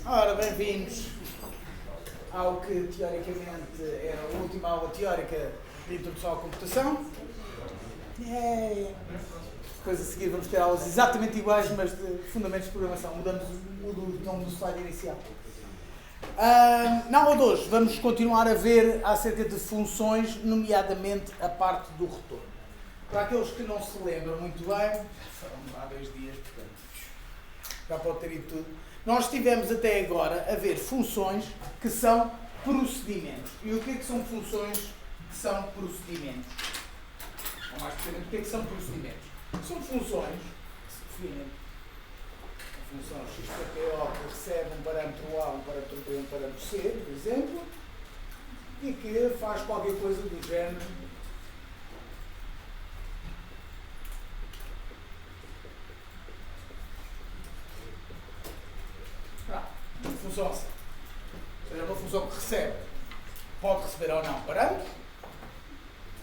Ora, bem-vindos ao que teoricamente era a última aula teórica de Introdução à Computação. Depois a seguir vamos ter aulas exatamente iguais, mas de Fundamentos de Programação. Mudo o nome do slide inicial. Na aula de hoje vamos continuar a ver acerca de funções, nomeadamente a parte do retorno. Para aqueles que não se lembram muito bem, foram há 2 dias, portanto, já pode ter ido tudo. Nós estivemos até agora a ver funções que são procedimentos. E o que é que são funções que são procedimentos? Ou mais precisamente, o que é que são procedimentos? São funções que se definem. A função XPTO que recebe um parâmetro A, um parâmetro B, um parâmetro C, por exemplo, e que faz qualquer coisa do género. Uma função assim. Ou seja, uma função que recebe, pode receber ou não parâmetro,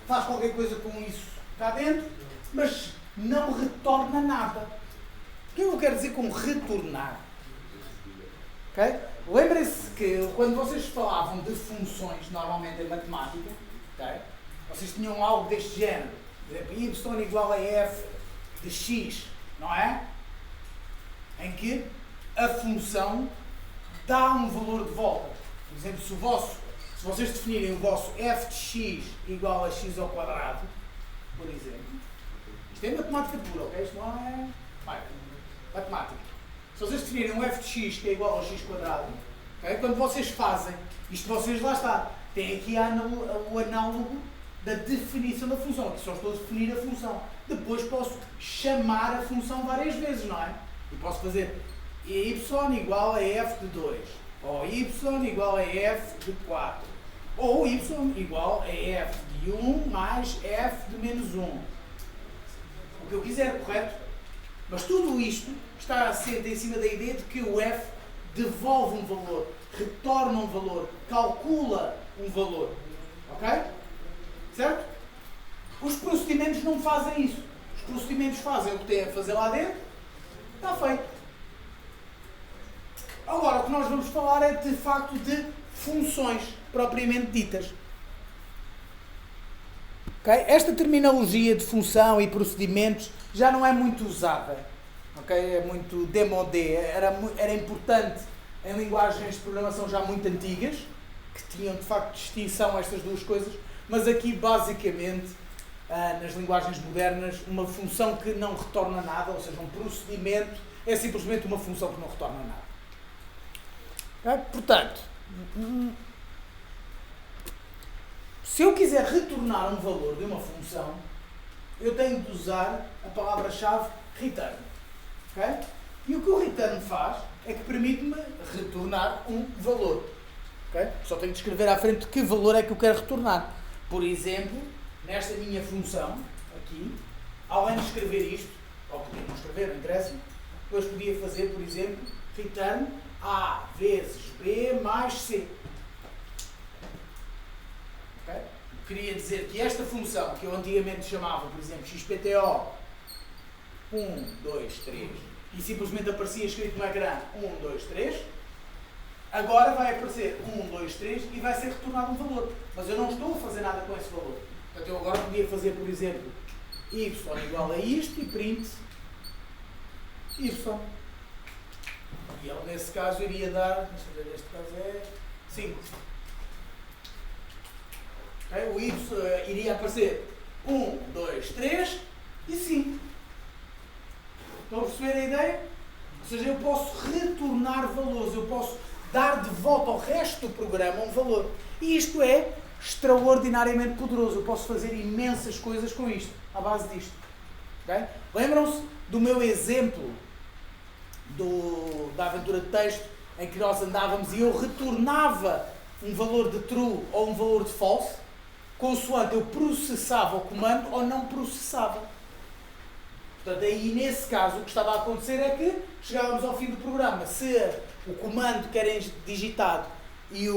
faz qualquer coisa com isso cá dentro, mas não retorna nada. O que eu quero dizer com retornar? Okay? Lembrem-se que quando vocês falavam de funções, normalmente em matemática, okay? Vocês tinham algo deste género. Por exemplo, y igual a f de x, não é? Em que a função dá um valor de volta. Por exemplo, se vocês definirem o vosso f de x igual a x ao quadrado, por exemplo, isto é matemática pura, ok? Isto não é matemática. Se vocês definirem um f de x que é igual ao x quadrado, okay? Quando vocês fazem, isto vocês lá está, tem aqui o análogo da definição da função. Aqui só estou a definir a função. Depois posso chamar a função várias vezes, não é? E posso fazer y igual a f de 2, ou y igual a f de 4, ou y igual a f de 1 mais f de menos 1. O que eu quiser, correto? Mas tudo isto está assente em cima da ideia de que o f devolve um valor, retorna um valor, calcula um valor. Ok? Certo? Os procedimentos não fazem isso. Os procedimentos fazem o que têm a fazer lá dentro. Está feito. Agora, o que nós vamos falar é de facto de funções propriamente ditas. Okay? Esta terminologia de função e procedimentos já não é muito usada. Okay? É muito démodé. Era importante em linguagens de programação já muito antigas, que tinham de facto distinção estas duas coisas, mas aqui basicamente, nas linguagens modernas, uma função que não retorna nada, ou seja, um procedimento, é simplesmente uma função que não retorna nada. Portanto, se eu quiser retornar um valor de uma função, eu tenho de usar a palavra-chave return. Okay? E o que o return faz é que permite-me retornar um valor. Okay? Só tenho de escrever à frente que valor é que eu quero retornar. Por exemplo, nesta minha função, aqui, além de escrever isto, ou podia não escrever, não interessa, depois podia fazer, por exemplo, return A vezes B mais C. Okay? Queria dizer que esta função, que eu antigamente chamava, por exemplo, XPTO 1, 2, 3, e simplesmente aparecia escrito no ecrã 1, 2, 3, agora vai aparecer 1, 2, 3 e vai ser retornado um valor. Mas eu não estou a fazer nada com esse valor. Portanto, eu agora podia fazer, por exemplo, y igual a isto e print y. E ele, nesse caso, iria dar, neste caso é 5. Okay? O y iria aparecer 1, 2, 3 e 5. Estão a perceber a ideia? Ou seja, eu posso retornar valores, eu posso dar de volta ao resto do programa um valor. E isto é extraordinariamente poderoso. Eu posso fazer imensas coisas com isto, à base disto. Okay? Lembram-se do meu exemplo da aventura de texto, em que nós andávamos e eu retornava um valor de true ou um valor de false, consoante eu processava o comando ou não processava. Portanto, aí nesse caso o que estava a acontecer é que chegávamos ao fim do programa. Se o comando que era digitado e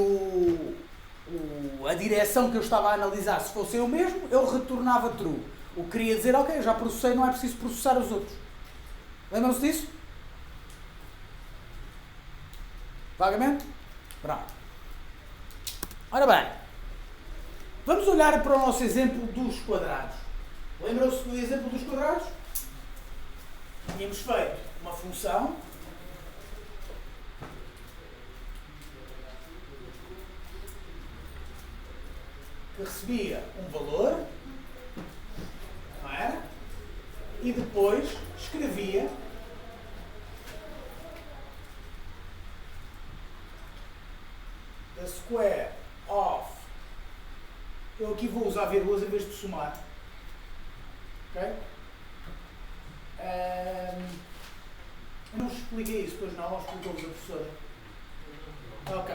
a direção que eu estava a analisar, se fosse eu mesmo, eu retornava true. O que queria dizer, ok, eu já processei, não é preciso processar os outros. Lembram-se disso? Vagamente? Pronto. Ora bem, vamos olhar para o nosso exemplo dos quadrados. Lembram-se do exemplo dos quadrados? Tínhamos feito uma função que recebia um valor, não era? E depois escrevia the square of. Eu aqui vou usar vírgulas em vez de somar. Ok? Eu não expliquei isso, pois não, ou explicou-vos a professora? Ok.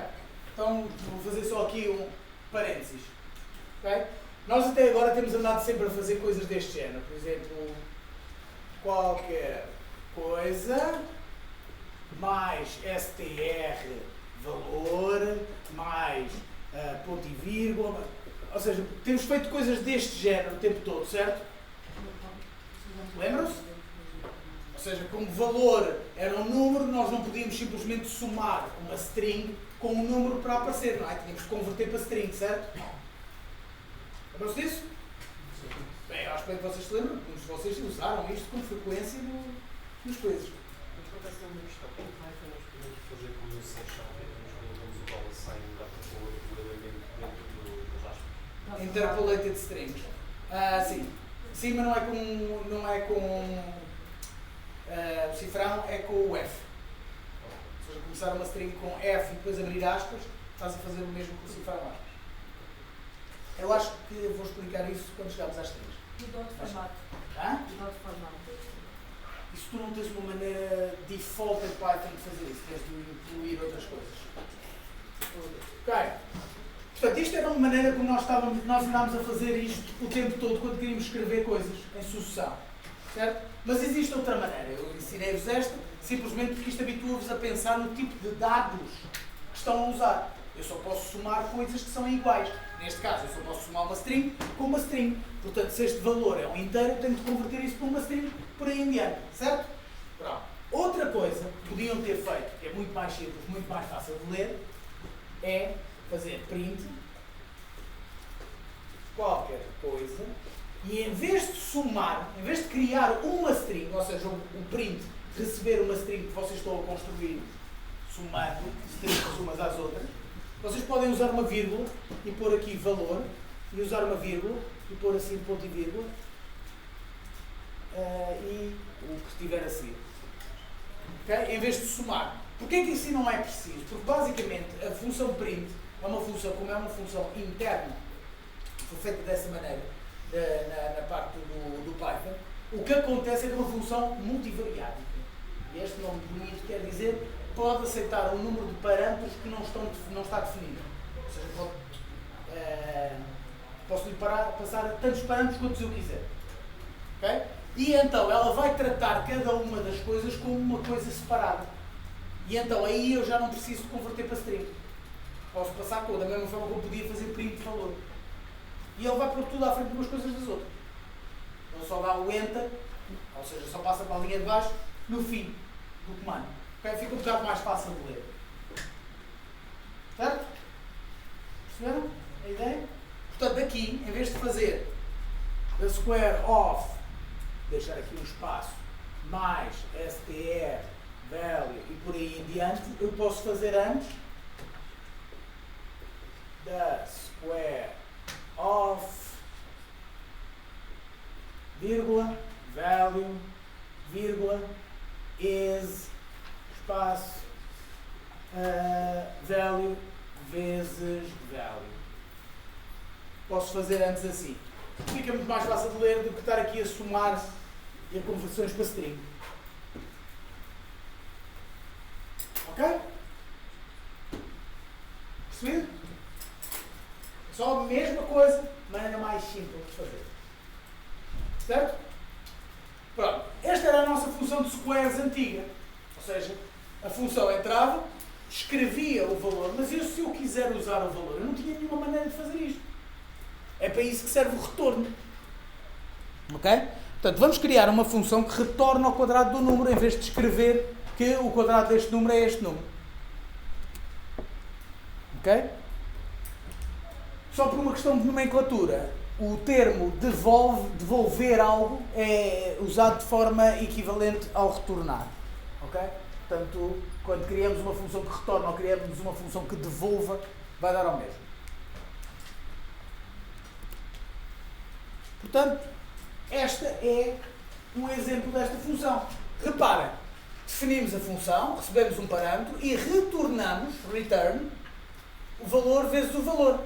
Então vou fazer só aqui um parênteses. Okay? Nós até agora temos andado sempre a fazer coisas deste género. Por exemplo, qualquer coisa mais str valor mais ponto e vírgula. Ou seja, temos feito coisas deste género o tempo todo, certo? Lembram-se? Ou seja, como valor era um número, nós não podíamos simplesmente somar uma string com um número para aparecer, não é? Tínhamos de converter para string, certo? Lembram-se disso? Bem, eu acho que vocês se lembram, porque vocês usaram isto com frequência nas coisas. Mas por acaso tem uma questão, como é que nós podemos fazer como no section, que nós colocamos o dollar sign e dá para pôr o elemento dentro das aspas? Interpolated strings. Sim. Sim, mas não é com o cifrão, é com o F. Ou seja, começar uma string com F e depois abrir aspas, estás a fazer o mesmo com o cifrão aspas. Eu acho que vou explicar isso quando chegarmos às strings. E do outro formato. Hã? E do outro formato. Isso tu não tens uma maneira default em Python de fazer isso, tens de incluir outras coisas. Ok. Portanto, isto era uma maneira como nós andámos a fazer isto o tempo todo quando queríamos escrever coisas em sucessão. Certo? Mas existe outra maneira. Eu ensinei-vos esta simplesmente porque isto habitua-vos a pensar no tipo de dados que estão a usar. Eu só posso somar coisas que são iguais. Neste caso, eu só posso somar uma string com uma string. Portanto, se este valor é um inteiro, eu tenho de converter isso para uma string por aí em diante. Certo? Pronto. Outra coisa que podiam ter feito, que é muito mais simples, muito mais fácil de ler, é fazer print qualquer coisa e em vez de somar, em vez de criar uma string, ou seja, o print receber uma string que vocês estão a construir somando strings umas às outras, vocês podem usar uma vírgula e pôr aqui valor e usar uma vírgula e pôr assim ponto e vírgula e o que estiver a seguir. Okay? Em vez de somar. Porquê que isso não é preciso? Porque basicamente a função print é uma função, como é uma função interna, foi feita dessa maneira na parte do Python, o que acontece é que é uma função multivariática. E este nome bonito quer dizer pode aceitar um número de parâmetros que não está definido. Ou seja, posso-lhe passar tantos parâmetros quantos eu quiser. Okay? E então ela vai tratar cada uma das coisas como uma coisa separada. E então aí eu já não preciso de converter para string. Posso passar cor, da mesma forma que eu podia fazer print de valor. E ele vai pôr tudo à frente de umas coisas das outras. Ele só dá o enter, ou seja, só passa para a linha de baixo no fim do comando. Okay? Fica um bocado mais fácil de ler. Certo? Perceberam a ideia? Portanto, aqui, em vez de fazer the square of, deixar aqui um espaço, mais str, value e por aí em diante, eu posso fazer antes the square of, vírgula, value, vírgula, is, espaço, value vezes value. Posso fazer antes assim. Fica muito mais fácil de ler do que estar aqui a somar e a conversões para string. Ok? Percebido? Só a mesma coisa, maneira mais simples de fazer. Certo? Pronto. Esta era a nossa função de squares antiga. Ou seja, a função entrava, escrevia o valor, mas se eu quiser usar o valor, eu não tinha nenhuma maneira de fazer isto. É para isso que serve o retorno. Ok? Portanto, vamos criar uma função que retorna ao quadrado do número, em vez de escrever que o quadrado deste número é este número. Ok? Só por uma questão de nomenclatura, o termo devolver algo é usado de forma equivalente ao retornar. Ok? Portanto, quando criamos uma função que retorna ou criamos uma função que devolva, vai dar ao mesmo. Portanto, esta é um exemplo desta função. Reparem, definimos a função, recebemos um parâmetro e retornamos, return, o valor vezes o valor.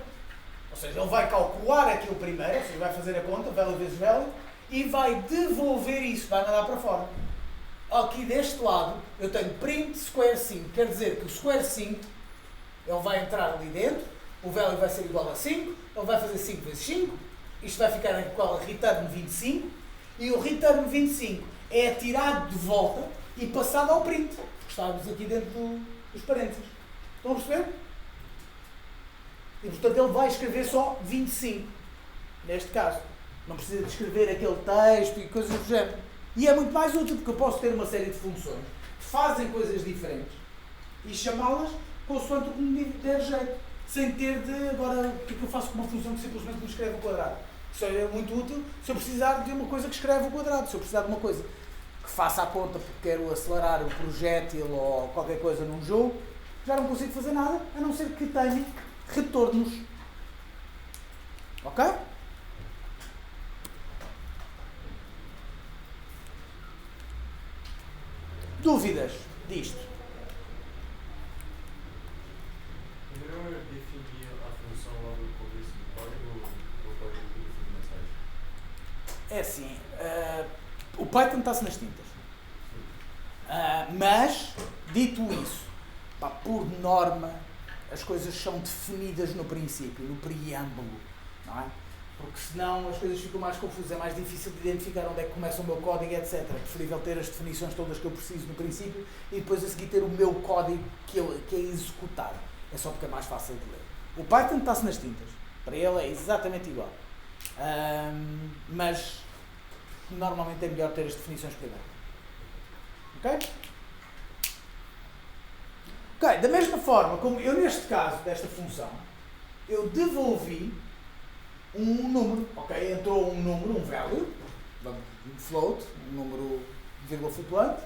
Ou seja, ele vai calcular aquilo primeiro, ou seja, vai fazer a conta, value vezes value, e vai devolver isso, vai mandar para fora. Aqui deste lado, eu tenho print square 5, quer dizer que o square 5, ele vai entrar ali dentro, o value vai ser igual a 5, ele vai fazer 5 vezes 5, isto vai ficar igual a return 25, e o return 25 é tirado de volta e passado ao print, que estávamos aqui dentro dos parênteses. Estão a perceber? E portanto ele vai escrever só 25, neste caso. Não precisa de escrever aquele texto e coisas do género. E é muito mais útil, porque eu posso ter uma série de funções que fazem coisas diferentes e chamá-las consoante o que me der jeito, sem ter de, agora, o que é que eu faço com uma função que simplesmente me escreve o quadrado? Isso é muito útil se eu precisar de uma coisa que escreve o quadrado, se eu precisar de uma coisa que faça a conta porque quero acelerar um projétil ou qualquer coisa num jogo, já não consigo fazer nada, a não ser que tenha retornos. Ok? Dúvidas disto? Primeiro eu defini a função logo no começo do código ou código que define mais tarde? É assim, o Python está-se nas tintas. Mas, dito isso, pá, por norma, as coisas são definidas no princípio, no preâmbulo, não é? Porque senão as coisas ficam mais confusas, é mais difícil de identificar onde é que começa o meu código, etc. É preferível ter as definições todas que eu preciso no princípio e depois a seguir ter o meu código que é executado. É só porque é mais fácil de ler. O Python está-se nas tintas. Para ele é exatamente igual. Mas normalmente é melhor ter as definições primeiro. Ok? Ok, da mesma forma como eu neste caso desta função, eu devolvi um número, ok? Entrou um número, um value, um float, um número vírgula flutuante,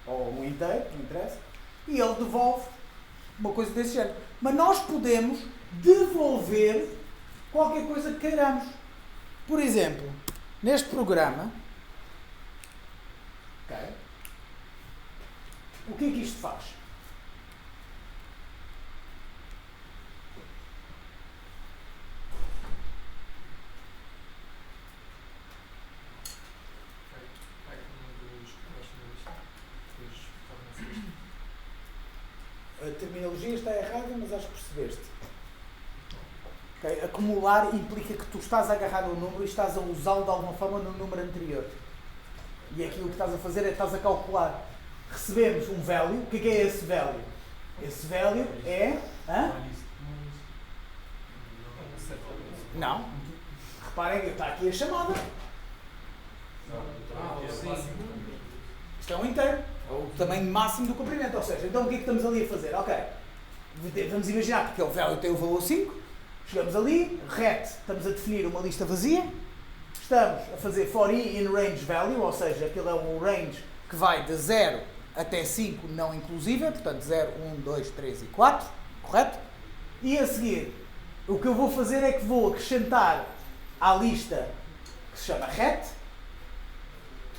ou um inteiro, não interessa, e ele devolve uma coisa desse género. Mas nós podemos devolver qualquer coisa que queiramos. Por exemplo, neste programa, ok? O que é que isto faz? A terminologia está errada, mas acho que percebeste. Okay? Acumular implica que tu estás a agarrar um número e estás a usá-lo de alguma forma no número anterior. E aquilo que estás a fazer é que estás a calcular. Recebemos um value. O que é esse value? Esse value é... Não. Reparem que está aqui a chamada. Isto é um inteiro. É o tamanho máximo do comprimento. Ou seja, então o que é que estamos ali a fazer? Ok. Vamos imaginar que aquele value tem o valor 5. Chegamos ali. Ret. Estamos a definir uma lista vazia. Estamos a fazer for i in range value. Ou seja, aquele é o range que vai de 0 até 5 não inclusiva. Portanto, 0, 1, 2, 3 e 4. Correto? E a seguir, o que eu vou fazer é que vou acrescentar à lista que se chama ret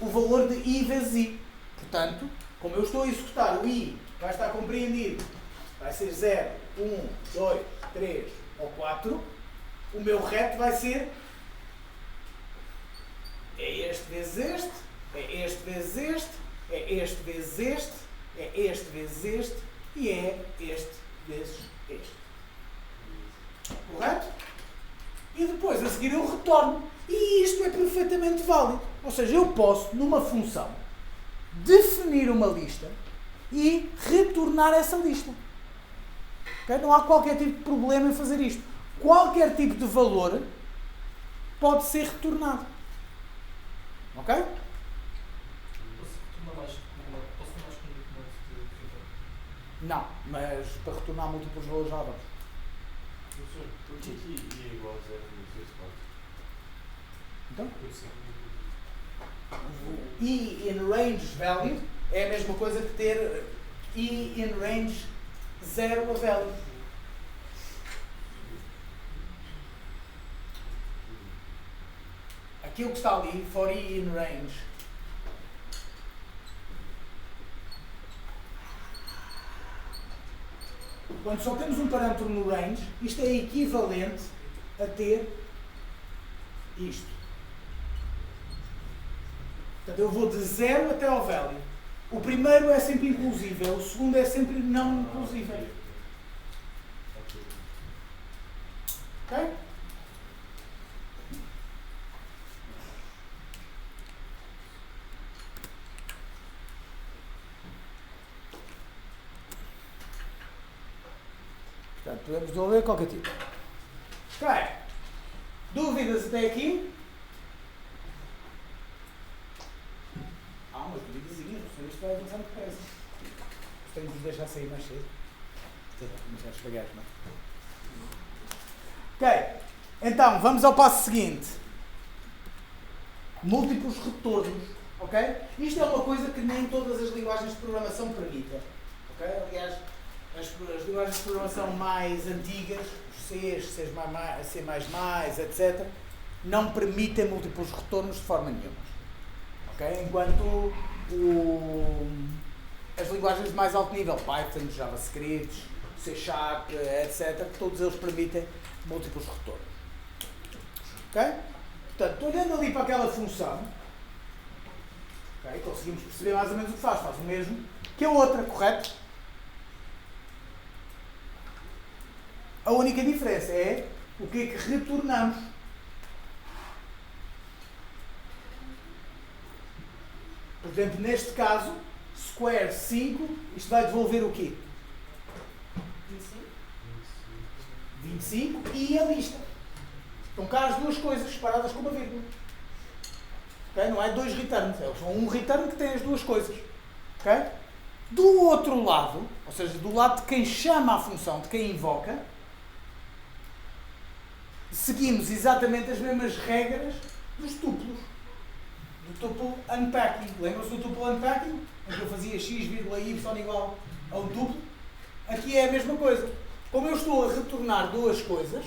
o valor de i vezes i. Portanto, como eu estou a executar o i, vai estar compreendido, vai ser 0, 1, 2, 3 ou 4, o meu ret vai ser é este vezes este, é este vezes este, é este vezes este, é este vezes este e é este vezes este. Correto? E depois, a seguir, eu retorno. E isto é perfeitamente válido. Ou seja, eu posso, numa função, definir uma lista e retornar essa lista. Okay? Não há qualquer tipo de problema em fazer isto. Qualquer tipo de valor pode ser retornado. Ok? Posso retornar mais com Não, mas para retornar múltiplos valores já vamos. Professor, por que I é igual a 0 no exercício 4? Então? Eu sei. O I in range value é a mesma coisa que ter I in range 0 a value. Aquilo que está ali, for I in range, quando só temos um parâmetro no range, isto é equivalente a ter isto. Portanto, eu vou de 0 até ao value. O primeiro é sempre inclusível, o segundo é sempre não inclusível. Ok? Portanto, podemos resolver qualquer tipo. Ok. Dúvidas até aqui? Há umas duvidazinhas, isto vai avançar muito depressa. Tenho de vos deixar sair mais cedo. Mas já esfregar, não é? Ok. Então, vamos ao passo seguinte. Múltiplos retornos. Ok? Isto é uma coisa que nem todas as linguagens de programação permitem. Ok? Aliás, as linguagens de programação mais antigas, os C, C++, etc., não permitem múltiplos retornos de forma nenhuma. Okay? Enquanto as linguagens de mais alto nível, Python, JavaScript, C#, etc., todos eles permitem múltiplos retornos. Okay? Portanto, olhando ali para aquela função, okay, conseguimos perceber mais ou menos o que faz. Faz o mesmo que a outra, correto? A única diferença é o que é que retornamos. Por exemplo, neste caso, square 5, isto vai devolver o quê? 25 e a lista. Estão cá as duas coisas separadas com uma vírgula. Okay? Não é dois returns, é só um return que tem as duas coisas. Okay? Do outro lado, ou seja, do lado de quem chama a função, de quem invoca, seguimos exatamente as mesmas regras dos tuplos. Do tuple unpacking. Lembram-se do tuple unpacking? Em que eu fazia x, y igual a um tuplo? Aqui é a mesma coisa. Como eu estou a retornar duas coisas,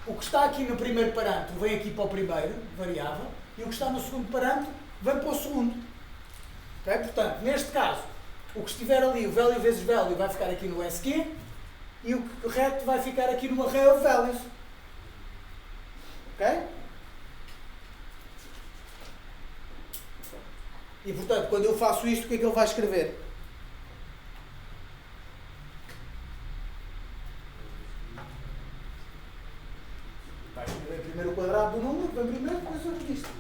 o que está aqui no primeiro parâmetro vem aqui para o primeiro, variável, e o que está no segundo parâmetro vem para o segundo. Okay? Portanto, neste caso, o que estiver ali, o value vezes value, vai ficar aqui no SQ, e o correto vai ficar aqui no array of values. Ok? E portanto, quando eu faço isto, o que é que ele vai escrever? Vai escrever primeiro o quadrado do número, vem primeiro, depois o registro.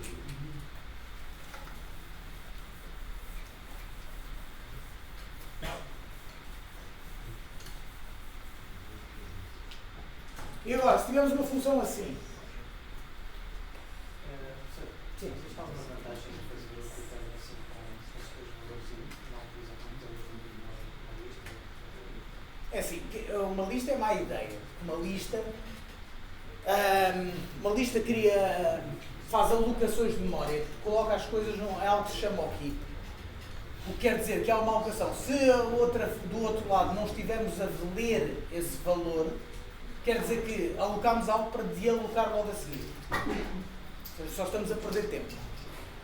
E agora, se tivermos uma função assim. Sim, vocês estão uma vantagem de fazer o critério assim com as coisas valores e não utilizam uma lista? É assim, uma lista é má ideia. Uma lista faz alocações de memória, coloca as coisas é algo que se chama o heap. O que quer dizer que há uma alocação. Se do outro lado não estivermos a ler esse valor, quer dizer que alocamos algo para dealocar logo a seguir. Ou seja, só estamos a perder tempo.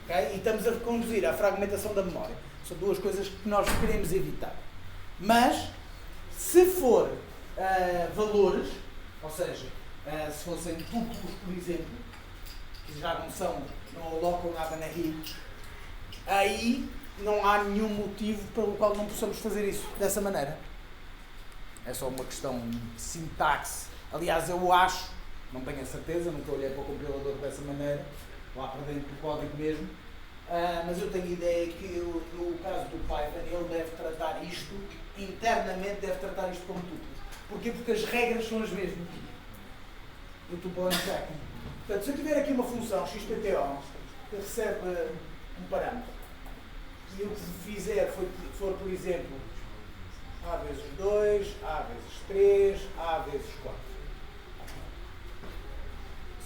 Okay? E estamos a conduzir à fragmentação da memória. São duas coisas que nós queremos evitar. Mas, se for valores, ou seja, se fossem tuplos, por exemplo, que já não alocam nada na heap, aí não há nenhum motivo pelo qual não possamos fazer isso dessa maneira. É só uma questão de sintaxe. Aliás, eu acho, não tenho a certeza, nunca olhei para o compilador dessa maneira, lá para dentro do código mesmo, mas eu tenho a ideia que no caso do Python ele deve tratar isto, internamente deve tratar isto como tuplos. Porquê? Porque as regras são as mesmas do tuple unpacking. Portanto, se eu tiver aqui uma função xpto que recebe um parâmetro e o que fizer for, por exemplo, A vezes 2, A vezes 3, A vezes 4.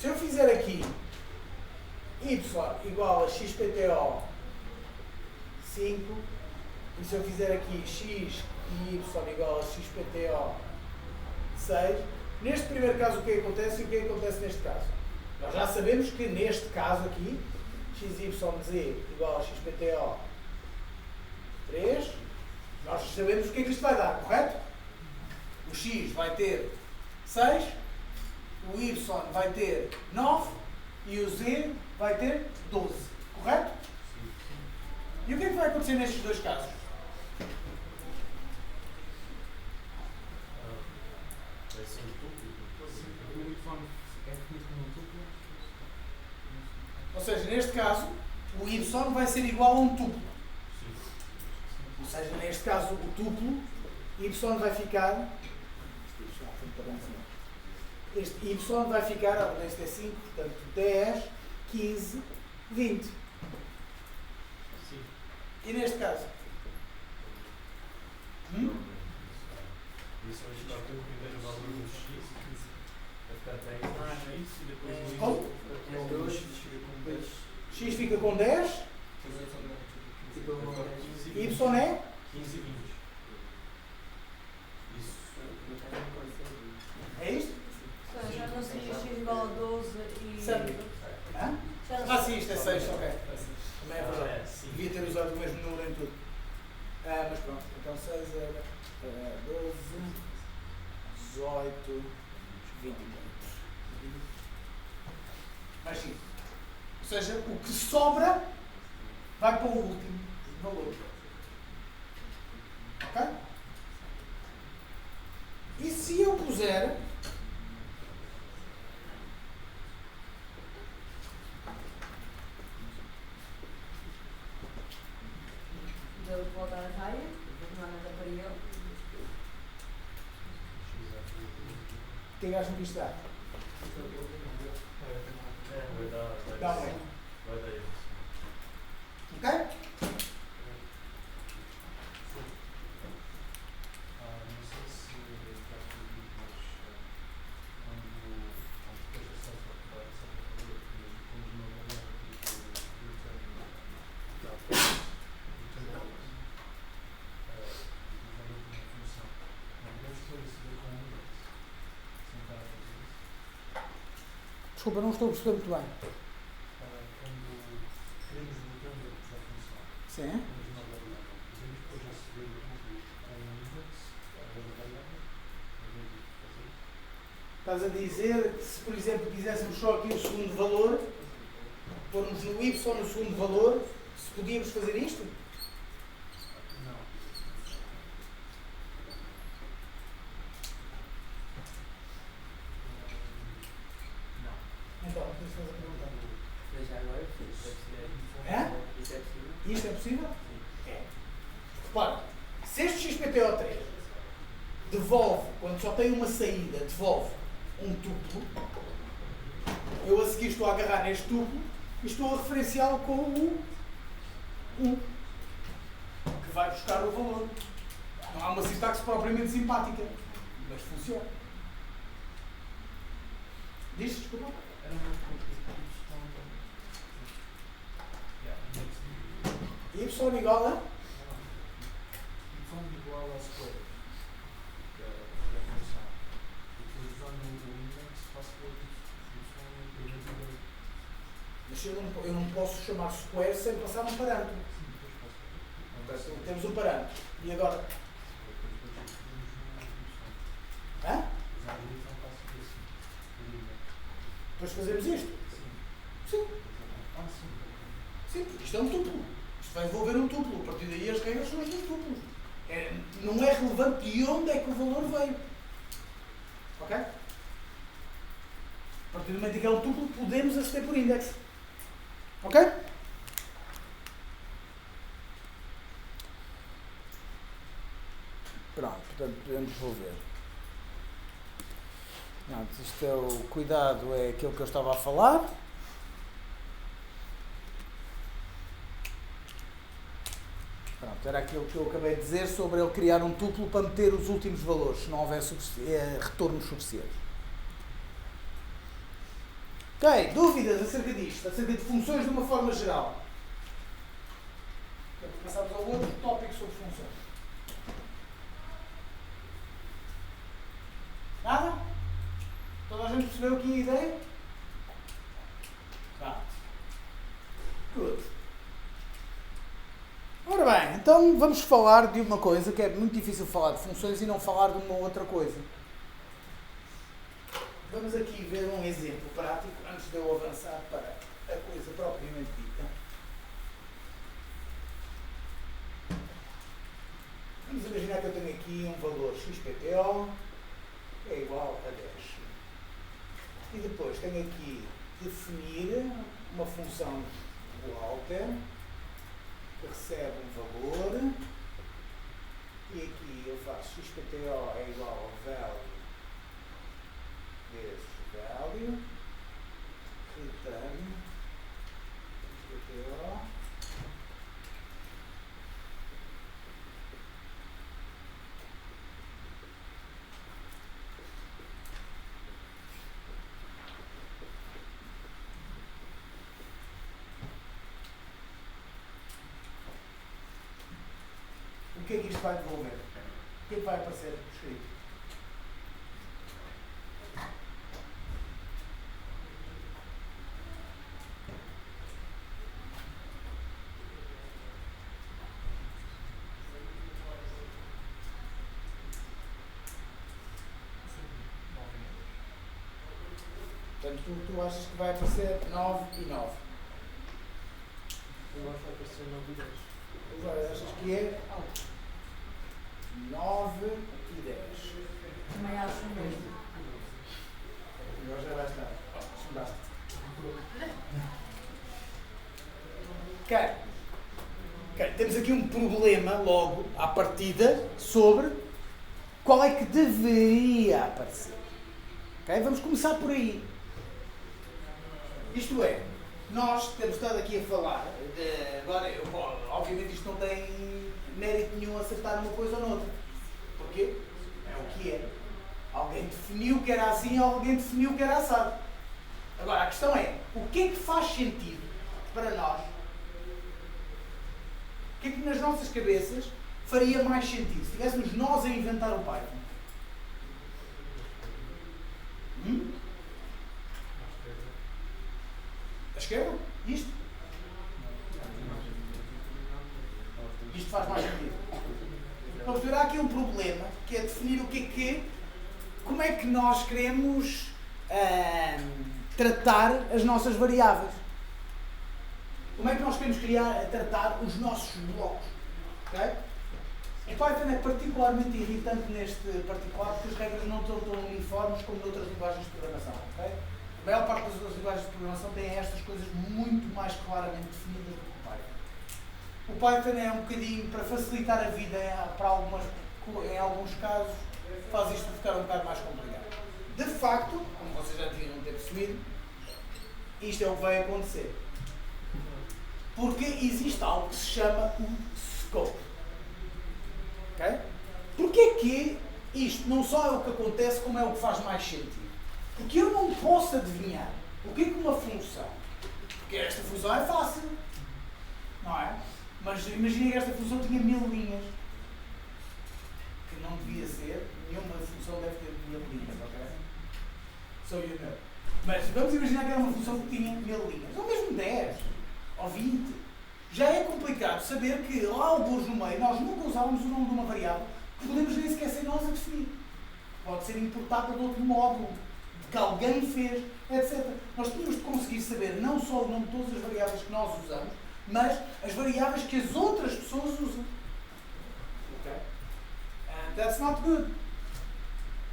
Se eu fizer aqui y igual a xpto 5, e se eu fizer aqui x e y igual a xpto 6, neste primeiro caso o que acontece e o que acontece neste caso? Nós já sabemos que neste caso aqui, xyz igual a xpto 3, nós sabemos o que é que isto vai dar, correto? O x vai ter 6, o y vai ter 9 e o z vai ter 12, correto? E o que é que vai acontecer nestes dois casos? Ou seja, neste caso, o y vai ser igual a um tuplo. Ou seja, neste caso, o tuplo, y vai ficar... Este y vai ficar, a ordem é 5, portanto, 10, 15, 20. Sim. E neste caso? Isso vai ficar com o primeiro valor do x, vai ficar 10 no x e depois no como? X fica com 10. Y é? 15 e 20. Isso. É isto? Já não seria x igual a 12 e... Certo. Sim, isto é 6, ok. Também é verdade. Devia ter usado o mesmo número em tudo. Mas pronto, então 6 era 12, 18, 24. Mas sim. Ou seja, o que sobra vai para o último valor. Ok? E se eu puser... Deu de voltar a raia, não há nada para ele. O que é que acham que isto dá? Dá um erro. Ok? Não sei se está tudo, mas quando depois a Celso vai quando uma variável Desculpa, não estou a perceber muito bem. quando queremos mudar a função, Sim. temos uma variável, podemos depois aceder com um index da variável, fazer. Estás a dizer que se, por exemplo, quiséssemos só aqui o segundo valor, pormos no y no segundo valor, se podíamos fazer isto? Não. Então, o que estás a perguntar? Já agora, isso É? Isso é possível? Isto é possível? É. Repara, se este XPTO3 devolve, quando só tem uma saída, devolve um tuplo, eu a seguir estou a agarrar neste tuplo e estou a referenciá-lo com o 1, que vai buscar o valor. Não há uma sintaxe propriamente simpática, mas funciona. Diz, desculpa. Era muito complicado. Y igual a? Y igual a square, que é a função. Depois usando o index faço o y negativo. Mas eu não posso chamar square sem passar um parâmetro. Então, temos um parâmetro. E agora? Hã? Depois fazemos isto? Sim. Sim, porque isto é um tuplo. Isto vai envolver um tuplo. A partir daí as regras são as dos tuplos. Não é relevante de onde é que o valor veio. Ok? A partir do momento em que é um tuplo, podemos aceder por index. Ok? Pronto, portanto podemos resolver. Pronto, isto é o cuidado, é aquilo que eu estava a falar. Pronto, Pronto, era aquilo que eu acabei de dizer sobre ele criar um tuplo para meter os últimos valores, se não houver retornos suficientes. Ok, dúvidas acerca disto, acerca de funções de uma forma geral? Passamos ao outro tópico sobre funções. Nada? Toda a gente percebeu aqui a ideia? Tá. Good. Ora bem, então vamos falar de uma coisa que é muito difícil falar de funções e não falar de uma outra coisa. Vamos aqui ver um exemplo prático antes de eu avançar para a coisa propriamente dita. Vamos imaginar que eu tenho aqui um valor XPTO que é igual a 10. E depois tenho aqui definir uma função walker que recebe um valor e aqui eu faço XPTO é igual ao value vezes value return XPTO o que é que isto vai devolver? O que é que vai aparecer escrito? Portanto, tu achas que vai aparecer 9 e 9? Eu acho que vai aparecer 9 e 10. Agora achas que é 9 e 10. Também acho mesmo. Agora já vai estar. Basta. Ok. Temos aqui um problema logo à partida sobre qual é que deveria aparecer. Ok? Vamos começar por aí. Isto é, nós temos estado aqui a falar de, agora, obviamente isto não tem mérito nenhum acertar uma coisa ou noutra. Porquê? É o que é. Alguém definiu que era assim, alguém definiu que era assado. Agora, a questão é, o que é que faz sentido para nós? O que é que nas nossas cabeças faria mais sentido? Se estivéssemos nós a inventar o Python? A esquerda? Isto? Isto faz mais sentido. Vamos ver, há aqui um problema, que é definir o que como é que nós queremos tratar as nossas variáveis. Como é que nós queremos tratar os nossos blocos. Okay? O Python é particularmente irritante neste particular porque as regras não estão tão uniformes como noutras linguagens de programação. Okay? A maior parte das outras linguagens de programação tem estas coisas muito mais claramente definidas do que o Python. O Python é um bocadinho, para facilitar a vida em alguns casos, faz isto ficar um bocado mais complicado. De facto, como vocês já deviam ter percebido, isto é o que vai acontecer. Porque existe algo que se chama o scope. Okay? Porque é que isto não só é o que acontece, como é o que faz mais sentido? Porque eu não posso adivinhar o que é que uma função, porque esta função é fácil, não é? Mas imaginem que esta função tinha 1000 linhas, que não devia ser, nenhuma função deve ter 1000 linhas, ok? So you know. Mas vamos imaginar que era uma função que tinha 1000 linhas, ou mesmo 10, ou 20. Já é complicado saber que lá alguns no meio nós nunca usávamos o nome de uma variável que podemos nem sequer ser nós a definir. Pode ser importada de outro módulo, que alguém fez, etc. Nós tínhamos de conseguir saber não só o nome de todas as variáveis que nós usamos, mas as variáveis que as outras pessoas usam. Ok? And that's not good.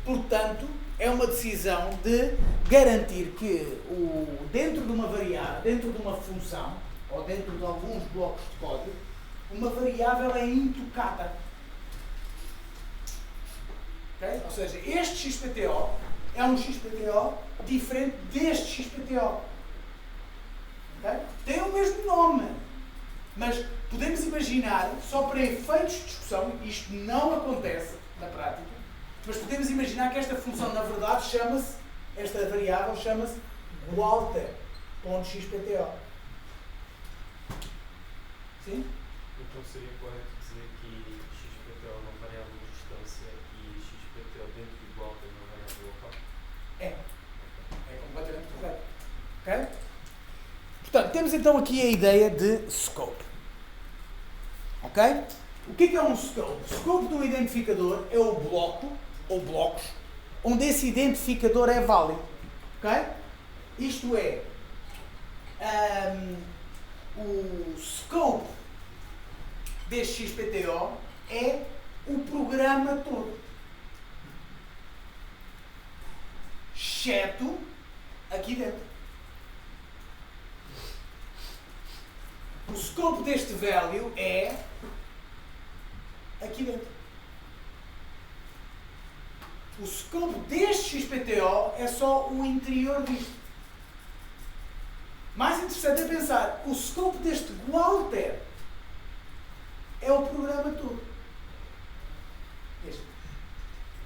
Portanto, é uma decisão de garantir que dentro de uma variável, dentro de uma função, ou dentro de alguns blocos de código, uma variável é intocada. Okay? Ou seja, este XPTO é um XPTO diferente deste XPTO. Okay? Tem o mesmo nome, Mas podemos imaginar, só para efeitos de discussão, isto não acontece na prática, mas podemos imaginar que esta função, na verdade, chama-se, esta variável chama-se Walter.xpto. Sim? Então seria correto dizer que XPTO é uma variável de distância e XPTO dentro do Walter é uma variável local? É completamente correto. Ok? Portanto, temos então aqui a ideia de scope. Ok? O que é um scope? O scope do identificador é o bloco, ou blocos, onde esse identificador é válido. Ok? Isto é, o scope deste XPTO é o programa todo. Exceto aqui dentro. O scope deste value é aqui dentro. O scope deste XPTO é só o interior disto. Mais interessante é pensar, o scope deste Walter é o programa todo. Este.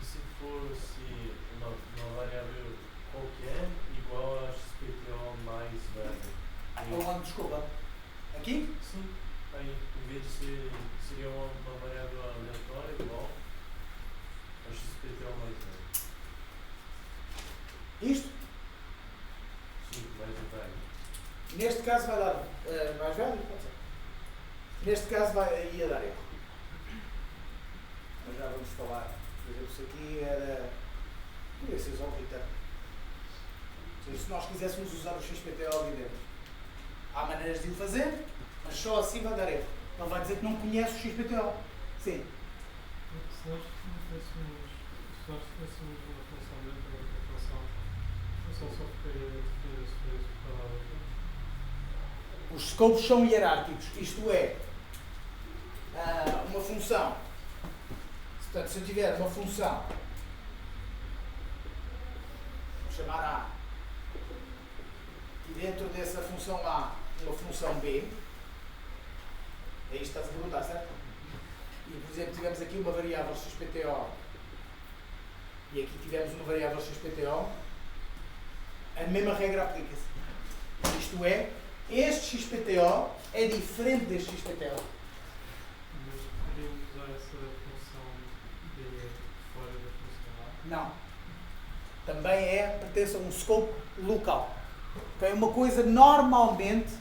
E se fosse uma variável qualquer igual a XPTO mais velho? Desculpa. Aqui? Sim. Aí, em vez de ser, seria uma variável aleatória igual a XPTO mais velho. Isto? Sim, mais velho. Neste caso vai dar mais velho? Pode ser. Neste caso ia dar erro. Mas já vamos falar. Por exemplo, isso aqui era. Podia ser só o return. Ou seja, se nós quiséssemos usar o XPTO ali dentro, há maneiras de o fazer, mas só assim vai dar erro. Ele vai dizer que não conhece o XPTO. Sim. Se nós tivéssemos uma função dentro da função só ficaria definida se for separada. Os scopes são hierárquicos, isto é, uma função. Portanto, se eu tiver uma função, vou chamar A, e dentro dessa função A, uma função B, é isto que estás a perguntar, certo? E, por exemplo, tivemos aqui uma variável XPTO e aqui tivemos uma variável XPTO, a mesma regra aplica-se. Isto é, este XPTO é diferente deste XPTO. Mas poderíamos usar essa função B fora da função A? Não. Também pertence a um scope local. Okay? Uma coisa, normalmente,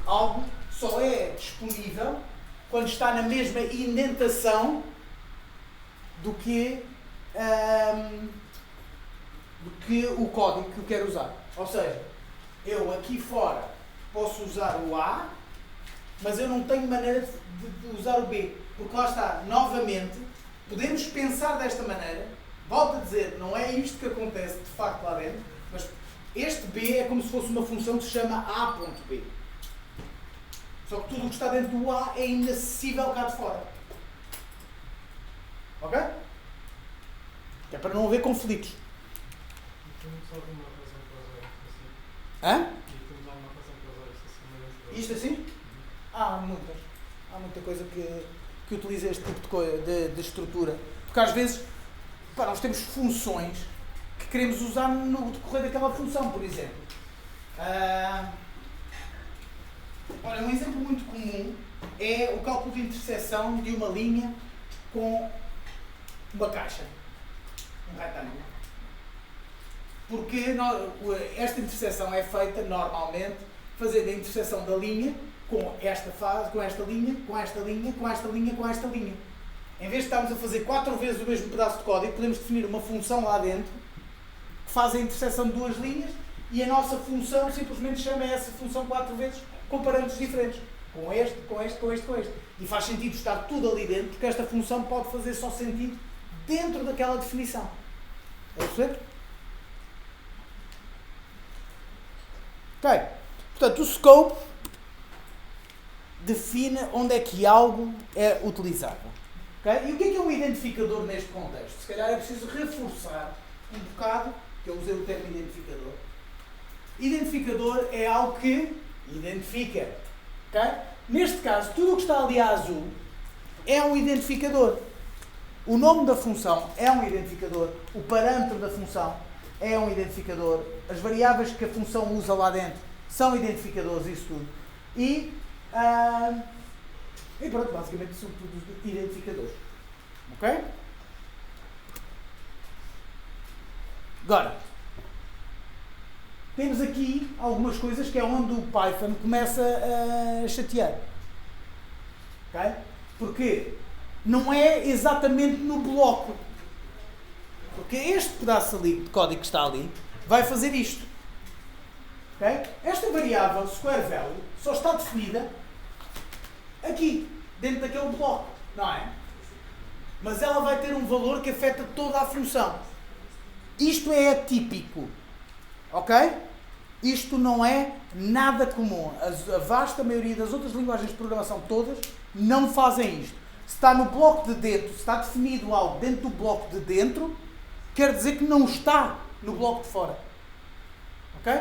algo só é disponível quando está na mesma indentação do que o código que eu quero usar. Ou seja, eu aqui fora posso usar o A, mas eu não tenho maneira de usar o B. Porque lá está, novamente, podemos pensar desta maneira, volto a dizer, não é isto que acontece de facto lá dentro, mas este B é como se fosse uma função que se chama A.B. Só que tudo o que está dentro do A é inacessível cá de fora. Ok? Que é para não haver conflitos. E temos alguma razão para usar isto assim? Hã? E temos alguma razão para usar isto assim? Mas Isto assim? Há muitas. Há muita coisa que utiliza este tipo de estrutura. Porque às vezes, nós temos funções que queremos usar no decorrer daquela função, por exemplo. Olha, um exemplo muito comum é o cálculo de interseção de uma linha com uma caixa, um retângulo. Porque esta interseção é feita normalmente fazendo a interseção da linha com esta fase, com esta linha, com esta linha, com esta linha, com esta linha. Em vez de estarmos a fazer 4 vezes o mesmo pedaço de código, podemos definir uma função lá dentro que faz a interseção de 2 linhas e a nossa função simplesmente chama essa função 4 vezes com parâmetros diferentes. Com este, com este, com este, com este. E faz sentido estar tudo ali dentro, porque esta função pode fazer só sentido dentro daquela definição. É perceber? Ok. Portanto, o scope define onde é que algo é utilizável. Okay? E o que é um identificador neste contexto? Se calhar é preciso reforçar um bocado, que eu usei o termo identificador. Identificador é algo que identifica. Okay? neste caso, tudo o que está ali a azul é um identificador. O nome da função é um identificador. O parâmetro da função é um identificador. As variáveis que a função usa lá dentro são identificadores, isso tudo. E pronto, basicamente são todos identificadores. Ok? Agora, temos aqui algumas coisas que é onde o Python começa a chatear. Ok? Porque não é exatamente no bloco. Porque este pedaço ali de código que está ali vai fazer isto. Okay? Esta variável square value só está definida aqui, dentro daquele bloco, não é? Mas ela vai ter um valor que afeta toda a função. Isto é atípico. Ok? Isto não é nada comum. A vasta maioria das outras linguagens de programação todas não fazem isto. Se está no bloco de dentro, se está definido algo dentro do bloco de dentro, quer dizer que não está no bloco de fora. Ok?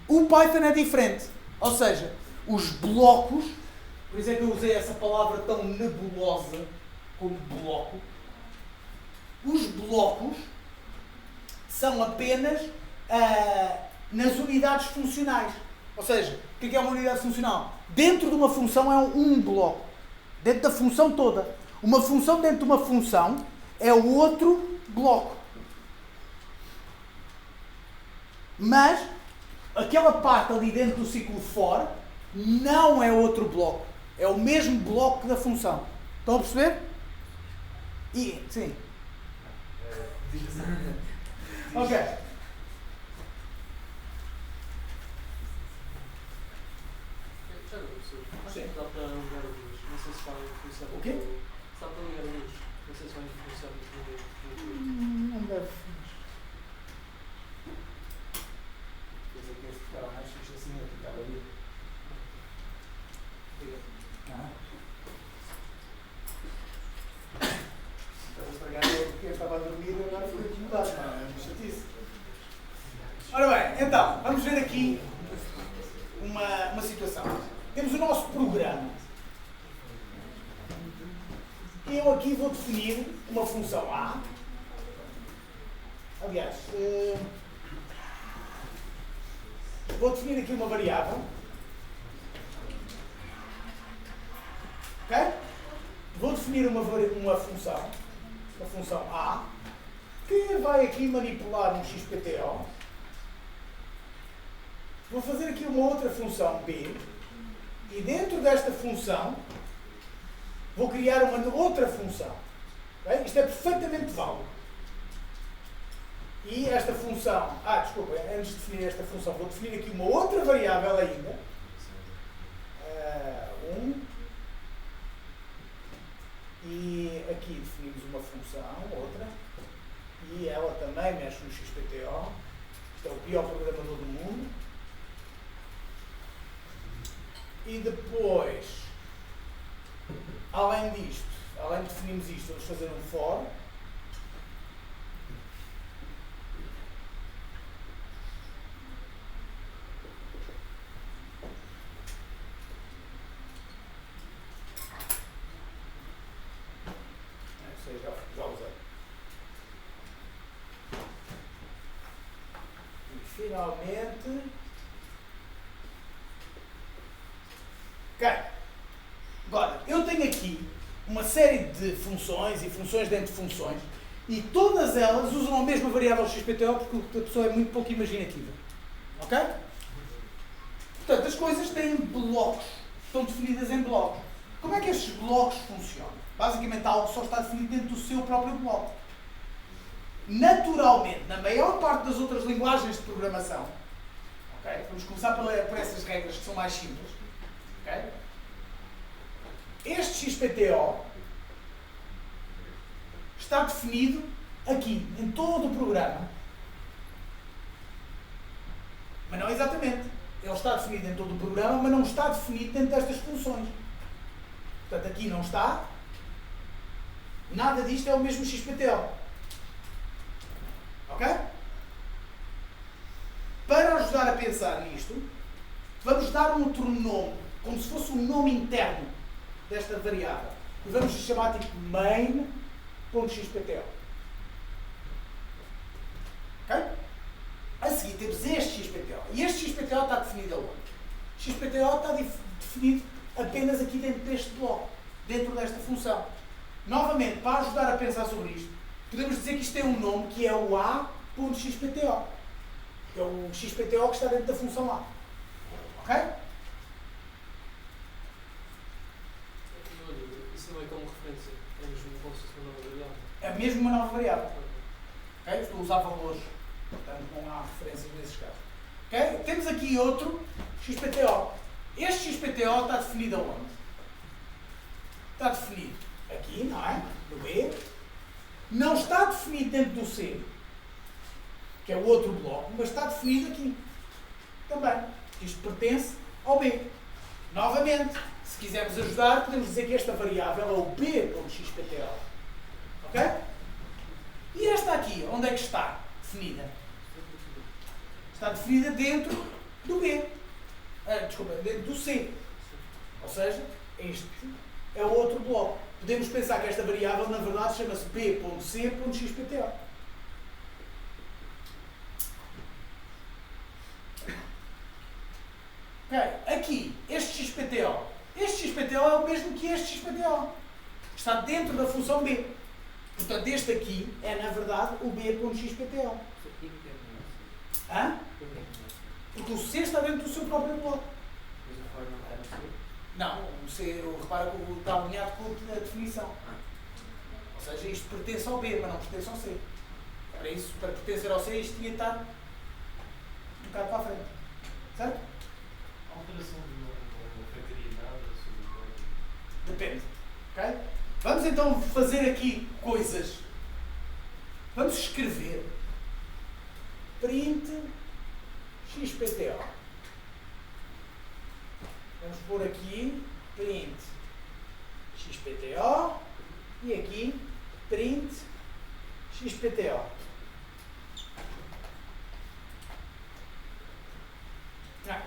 O Python é diferente. Ou seja, os blocos, por isso é que eu usei essa palavra tão nebulosa como bloco, os blocos são apenas nas unidades funcionais. Ou seja, o que é uma unidade funcional? Dentro de uma função é um bloco. Dentro da função toda. Uma função dentro de uma função é o outro bloco. Mas aquela parte ali dentro do ciclo for não é outro bloco. É o mesmo bloco da função. Estão a perceber? Sim. Ok. Dá para ligar a luz. Não sei se vai funcionar. O quê? Dá para ligar a luz. Não sei se vai funcionar. Não deve. Quer dizer que este ficava mais fixe assim, eu ficava ali. Estava a estragar porque eu estava a dormir e agora fui incomodado, não é? Uma chatice. Ora bem, então, vamos ver aqui uma situação. Temos o nosso programa. Eu aqui vou definir uma função A. Aliás, vou definir aqui uma variável. Ok? Vou definir uma função, a função A, que vai aqui manipular um XPTO. Vou fazer aqui uma outra função B. E dentro desta função, vou criar uma outra função. Okay? Isto é perfeitamente válido. E esta função... desculpa, antes de definir esta função, vou definir aqui uma outra variável ainda. 1. E aqui definimos uma função, outra. E ela também mexe no XPTO. Isto é o pior programador do mundo. E depois, além disto, além de definirmos isto, vamos fazer um for. Já usei. E finalmente... Ok. Agora, eu tenho aqui uma série de funções e funções dentro de funções e todas elas usam a mesma variável XPTO porque a pessoa é muito pouco imaginativa. Ok? Portanto, as coisas têm blocos. Estão definidas em blocos. Como é que estes blocos funcionam? Basicamente, algo só está definido dentro do seu próprio bloco. Naturalmente, na maior parte das outras linguagens de programação, ok? Vamos começar por essas regras que são mais simples. Okay? Este XPTO está definido aqui, em todo o programa. Mas não exatamente. Ele está definido em todo o programa, mas não está definido dentro destas funções. Portanto, aqui não está. Nada disto é o mesmo XPTO. Ok? Para ajudar a pensar nisto, vamos dar um outro nome como se fosse o nome interno desta variável. E vamos chamar tipo main.xpto. Ok? A seguir temos este XPTO. E este XPTO está definido aonde? XPTO está definido apenas aqui dentro deste bloco, dentro desta função. Novamente, para ajudar a pensar sobre isto, podemos dizer que isto tem um nome que é o A.xpto. Que é o XPTO que está dentro da função A. Ok? Isso não é como referência, é mesmo como se fosse uma nova variável. É mesmo uma nova variável. Ok? Estou a usar valores. Portanto, não há referências nesses casos. Ok? Temos aqui outro XPTO. Este XPTO está definido aonde? Está definido aqui, não é? No B. Não está definido dentro do C, que é o outro bloco, mas está definido aqui. Também. Isto pertence ao B. Novamente, se quisermos ajudar, podemos dizer que esta variável é o B.xpto. Ok? E esta aqui, onde é que está definida? Está definida dentro do B. Desculpa, dentro do C. Ou seja, este é o outro bloco. Podemos pensar que esta variável, na verdade, chama-se B.C.xpto. Ok, aqui, este XPTO. Este XPTO é o mesmo que este XPTO. Está dentro da função B. Portanto, este aqui é, na verdade, o B.xpto. Hã? Porque o C está dentro do seu próprio bloco. Mas o for não está no C? Não, o C, repara que está alinhado com a definição. Ou seja, isto pertence ao B, mas não pertence ao C. Para isso, para pertencer ao C, isto tinha de estar um bocado para a frente. Certo? A alteração não afetaria nada sobre o código? Depende. Ok? Vamos então fazer aqui coisas. Vamos escrever print xpto. Vamos pôr aqui print xpto e aqui print xpto.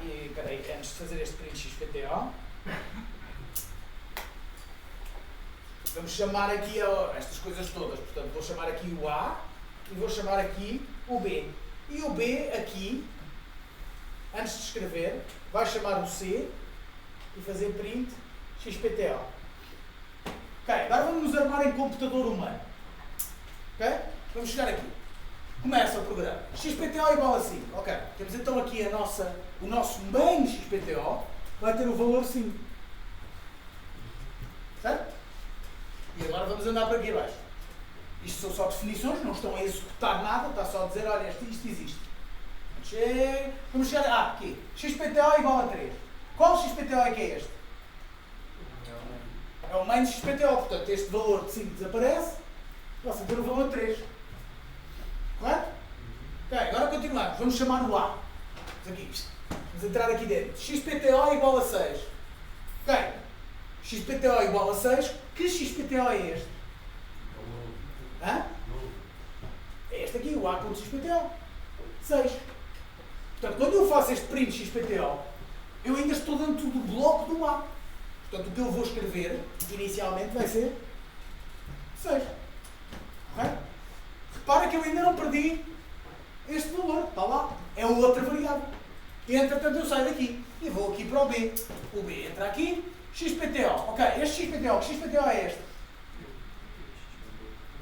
E espera aí, antes de fazer este print xpto, vamos chamar aqui estas coisas todas. Portanto, vou chamar aqui o A e vou chamar aqui o B. E o B aqui, antes de escrever, vai chamar o C e fazer print xpto. Ok, agora vamos nos armar em computador humano. Ok? Vamos chegar aqui. Começa o programa. XPTO igual a 5. Ok, temos então aqui o nosso main XPTO vai ter o valor 5. Certo? E agora vamos andar para aqui abaixo. Isto são só definições, não estão a executar nada, está só a dizer, olha, isto existe. Vamos chegar aqui. XPTO igual a 3. Qual XPTO é que é este? É o main XPTO, portanto este valor de 5 desaparece, passa a ter o valor de 3. Correto? Ok, agora continuamos. Vamos chamar o A. Vamos entrar aqui dentro. XPTO igual a 6. Ok. XPTO igual a 6. Que XPTO é este? Hã? É este aqui, o A.xpto. 6. Portanto, quando eu faço este print XPTO, eu ainda estou dentro do bloco do A. Portanto, o que eu vou escrever, inicialmente, vai ser 6. Ok? Repara que eu ainda não perdi este valor. Está lá. É outra variável. E, entretanto, eu saio daqui e vou aqui para o B. O B entra aqui. XPTO. Ok, este XPTO. Que XPTO é este?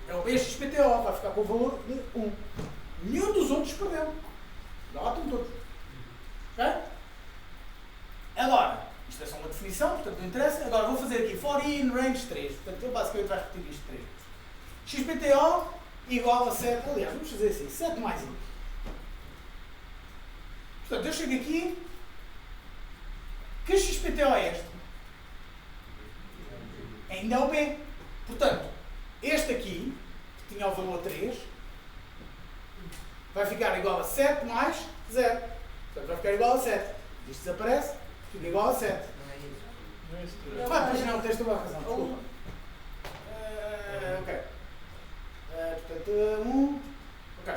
É o B XPTO. Vai ficar com o valor de 1. Nenhum dos outros perdeu. Lá estão todos. Ok? Agora, isto é só uma definição, portanto não interessa. Agora vou fazer aqui for in range 3. Portanto, eu basicamente vai repetir isto 3. XPTO igual a 7. Aliás, vamos fazer assim. 7 mais 1. Portanto, eu chego aqui. Que XPTO é este? Ainda é o B. Portanto, este aqui, que tinha o valor 3, vai ficar igual a 7 mais 0. Portanto, vai ficar igual a 7. Isto desaparece, fica igual a 7. Não é isso. Não é isso que Mas não, tens toda a razão, desculpa. Ok. Portanto, 1. Ok.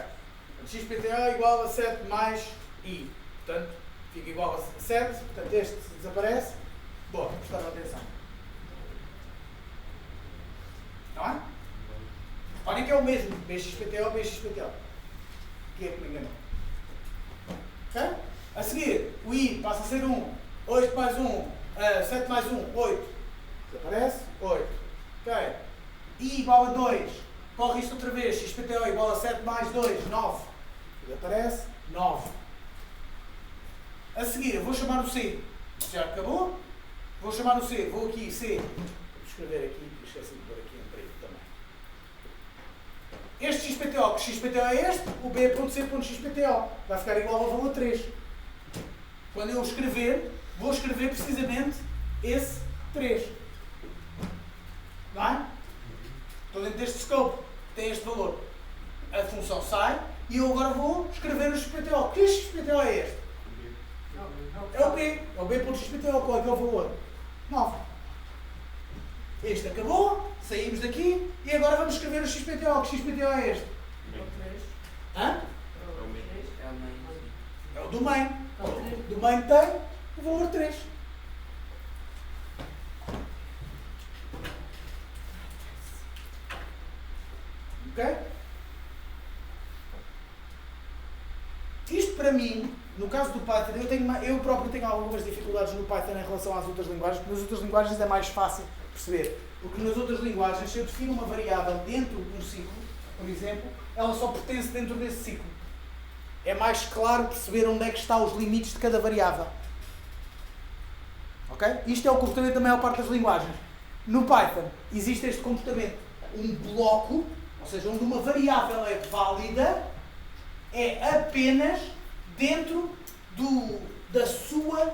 XPTO igual a 7 mais I. Portanto, fica igual a 7. Portanto, este desaparece. Reparem que é o mesmo. BXPTO, BXPTO. Aqui é que me enganou. Ok? A seguir, o I passa a ser 1. 8 mais 1. 7 mais 1. 8. Desaparece? 8. Ok. I igual a 2. Corre isto outra vez. XPTO igual a 7 mais 2. 9. Desaparece? 9. A seguir, eu vou chamar o C. Isto já acabou? Vou chamar o C. Vou aqui, C. Vou escrever aqui. Esqueci de pôr aqui em preto também. Este XPTO, que XPTO é este, o B.C.XPTO. Vai ficar igual ao valor 3. Quando eu escrever, vou escrever precisamente esse 3. Não é? Estou dentro deste scope, que tem este valor. A função sai e eu agora vou escrever o XPTO. Que XPTO é este? É o B. É o B.XPTO. Qual é que é o valor? 9. Este acabou, saímos daqui e agora vamos escrever o XPTO. Que XPTO é este? Hã? É o do main. O do main tem o valor 3. Ok? Isto para mim, no caso do Python, eu próprio tenho algumas dificuldades no Python em relação às outras linguagens, porque nas outras linguagens é mais fácil perceber. Porque nas outras linguagens, se eu defino uma variável dentro de um ciclo, por exemplo, ela só pertence dentro desse ciclo. É mais claro perceber onde é que estão os limites de cada variável. Ok? Isto é o comportamento da maior parte das linguagens. No Python existe este comportamento. Um bloco, ou seja, onde uma variável é válida, é apenas dentro da sua